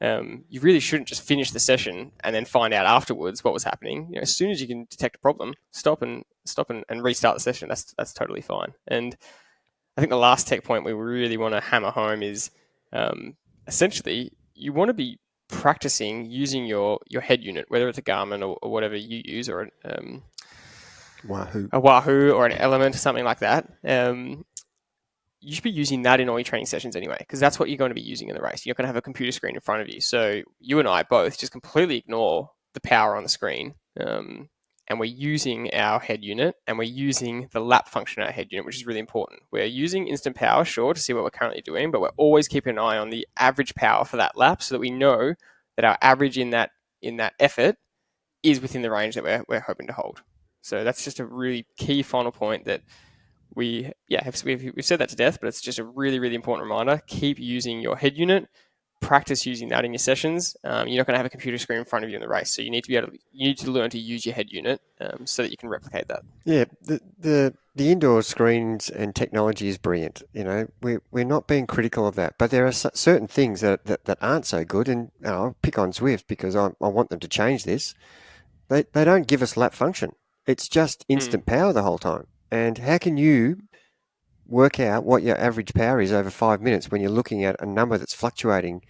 you really shouldn't just finish the session and then find out afterwards what was happening. As soon as you can detect a problem, stop and restart the session. That's totally fine. And I think the last tech point we really want to hammer home is essentially you want to be practicing using your head unit, whether it's a Garmin or whatever you use, or a Wahoo or an Element, something like that. You should be using that in all your training sessions anyway, because that's what you're going to be using in the race. You're going to have a computer screen in front of you. So you and I both just completely ignore the power on the screen. And we're using our head unit and we're using the lap function of our head unit, which is really important. We're using instant power, sure, to see what we're currently doing, but we're always keeping an eye on the average power for that lap so that we know that our average in that effort is within the range that we're hoping to hold. So that's just a really key final point that we've said that to death, but it's just a really, really important reminder. Keep using your head unit. Practice using that in your sessions. You're not going to have a computer screen in front of you in the race, so you need to learn to use your head unit so that you can replicate that. Yeah, the indoor screens and technology is brilliant. We're not being critical of that, but there are certain things that aren't so good. And I'll pick on Zwift because I want them to change this. They don't give us lap function. It's just instant power the whole time. And how can you work out what your average power is over 5 minutes when you're looking at a number that's fluctuating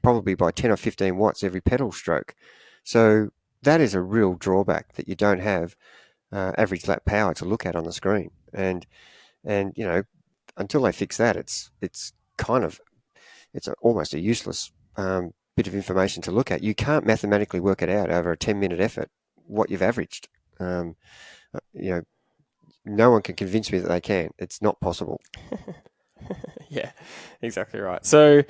probably by 10 or 15 watts every pedal stroke? So that is a real drawback, that you don't have average lap power to look at on the screen. And until they fix that, it's almost a useless bit of information to look at. You can't mathematically work it out over a 10-minute effort what you've averaged. No one can convince me that they can. It's not possible. Yeah, exactly right. So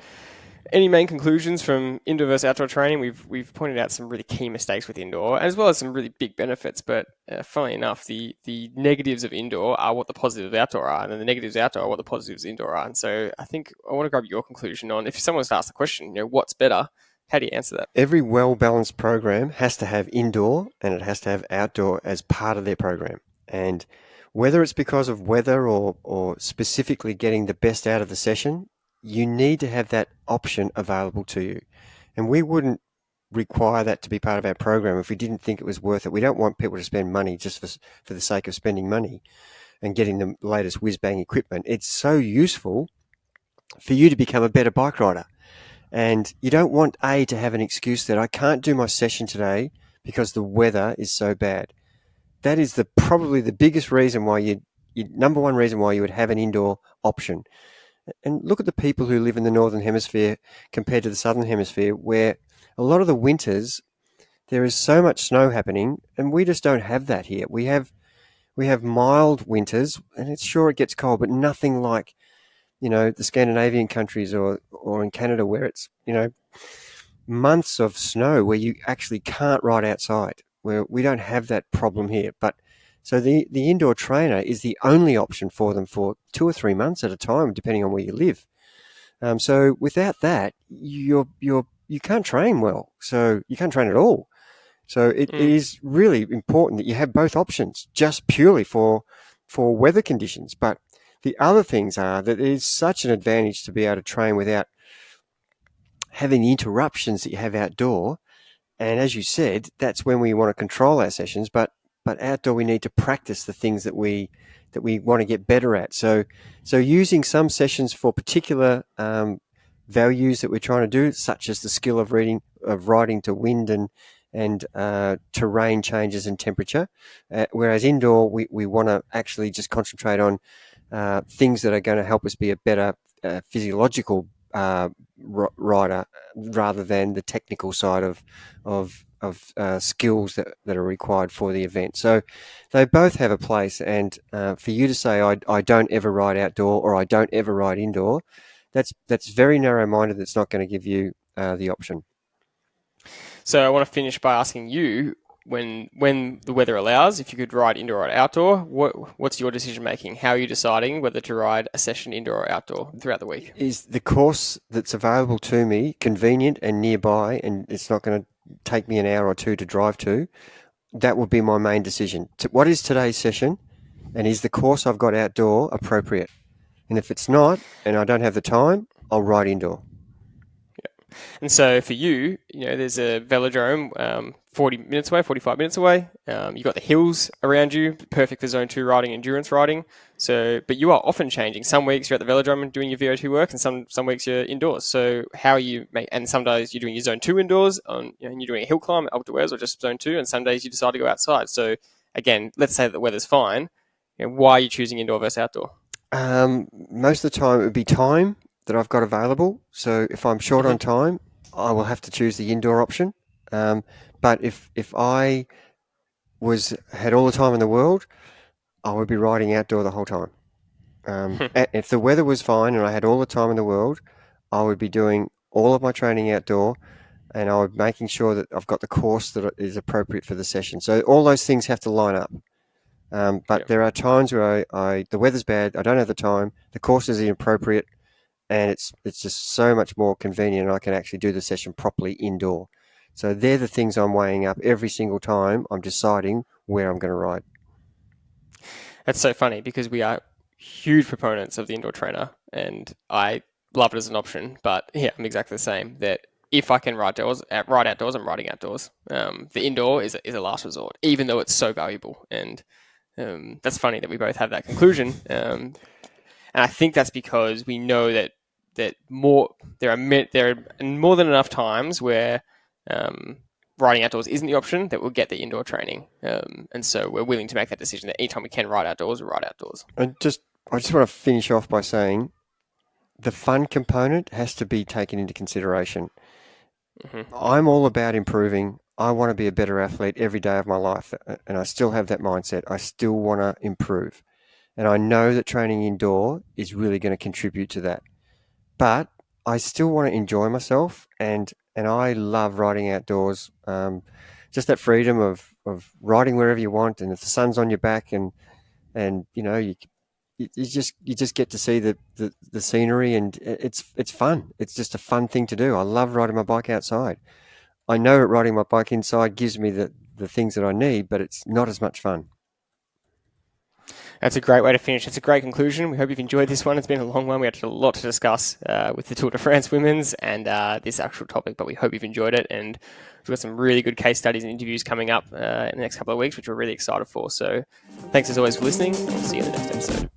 Any main conclusions from indoor versus outdoor training? We've pointed out some really key mistakes with indoor, as well as some really big benefits. But funnily enough, the negatives of indoor are what the positives of outdoor are, and then the negatives of outdoor are what the positives of indoor are. And so I think I want to grab your conclusion on, if someone's asked the question, what's better? How do you answer that? Every well-balanced program has to have indoor and it has to have outdoor as part of their program. And whether it's because of weather or specifically getting the best out of the session, you need to have that option available to you. And we wouldn't require that to be part of our program if we didn't think it was worth it. We don't want people to spend money just for the sake of spending money and getting the latest whiz-bang equipment. It's so useful for you to become a better bike rider. And you don't want to have an excuse that I can't do my session today because the weather is so bad. That is probably the biggest reason why number one reason why you would have an indoor option. And look at the people who live in the Northern Hemisphere compared to the Southern Hemisphere, where a lot of the winters there is so much snow happening, and we just don't have that here. We have mild winters, and it's sure it gets cold, but nothing like the Scandinavian countries or in Canada where it's, months of snow where you actually can't ride outside, where we don't have that problem here. But so the indoor trainer is the only option for them for 2 or 3 months at a time, depending on where you live. So without that, you can't train well. So you can't train at all. So it is really important that you have both options just purely for weather conditions. But the other things are that it is such an advantage to be able to train without having the interruptions that you have outdoor. And as you said, that's when we want to control our sessions. But outdoor, we need to practice the things that we want to get better at. So using some sessions for particular values that we're trying to do, such as the skill of riding to wind and terrain changes and temperature. Whereas indoor, we want to actually just concentrate on things that are going to help us be a better physiological rider, rather than the technical side of skills that are required for the event. So they both have a place. And for you to say I don't ever ride outdoor or I don't ever ride indoor, that's very narrow-minded. That's not going to give you the option. So I want to finish by asking you, when the weather allows, if you could ride indoor or outdoor, what's your decision making? How are you deciding whether to ride a session indoor or outdoor throughout the week? Is the course that's available to me convenient and nearby, and it's not going to take me an hour or two to drive to? That would be my main decision. What is today's session, and is the course I've got outdoor appropriate? And if it's not, and I don't have the time, I'll ride indoor. And so for you, there's a velodrome 40 minutes away, 45 minutes away. You've got the hills around you, perfect for zone 2 riding, endurance riding. So, but you are often changing. Some weeks you're at the velodrome and doing your VO2 work, and some weeks you're indoors. So how are you, and some days you're doing your zone 2 indoors, and you're doing a hill climb at Alpe d'Huez or just zone 2, and some days you decide to go outside. So again, let's say that the weather's fine. Why are you choosing indoor versus outdoor? Most of the time it would be time that I've got available. So if I'm short on time, I will have to choose the indoor option. But if I had all the time in the world, I would be riding outdoor the whole time. If the weather was fine and I had all the time in the world, I would be doing all of my training outdoor, and I would be making sure that I've got the course that is appropriate for the session. So all those things have to line up. But there are times where the weather's bad, I don't have the time, the course is inappropriate, and it's just so much more convenient, and I can actually do the session properly indoor. So they're the things I'm weighing up every single time I'm deciding where I'm going to ride. That's so funny because we are huge proponents of the indoor trainer, and I love it as an option. But yeah, I'm exactly the same. That if I can ride outdoors, I'm riding outdoors. The indoor is a last resort, even though it's so valuable. And that's funny that we both have that conclusion. And I think that's because we know that there are more than enough times where riding outdoors isn't the option that will get the indoor training. And so we're willing to make that decision that anytime we can ride outdoors, we ride outdoors. I just want to finish off by saying the fun component has to be taken into consideration. Mm-hmm. I'm all about improving. I want to be a better athlete every day of my life, and I still have that mindset. I still want to improve. And I know that training indoor is really going to contribute to that. But I still want to enjoy myself, and I love riding outdoors. Just that freedom of riding wherever you want, and if the sun's on your back, and you just get to see the scenery, and it's fun. It's just a fun thing to do. I love riding my bike outside. I know that riding my bike inside gives me the things that I need, but it's not as much fun. That's a great way to finish. It's a great conclusion. We hope you've enjoyed this one. It's been a long one. We had a lot to discuss with the Tour de France women's and this actual topic, but we hope you've enjoyed it. And we've got some really good case studies and interviews coming up in the next couple of weeks, which we're really excited for. So thanks as always for listening, and we'll see you in the next episode.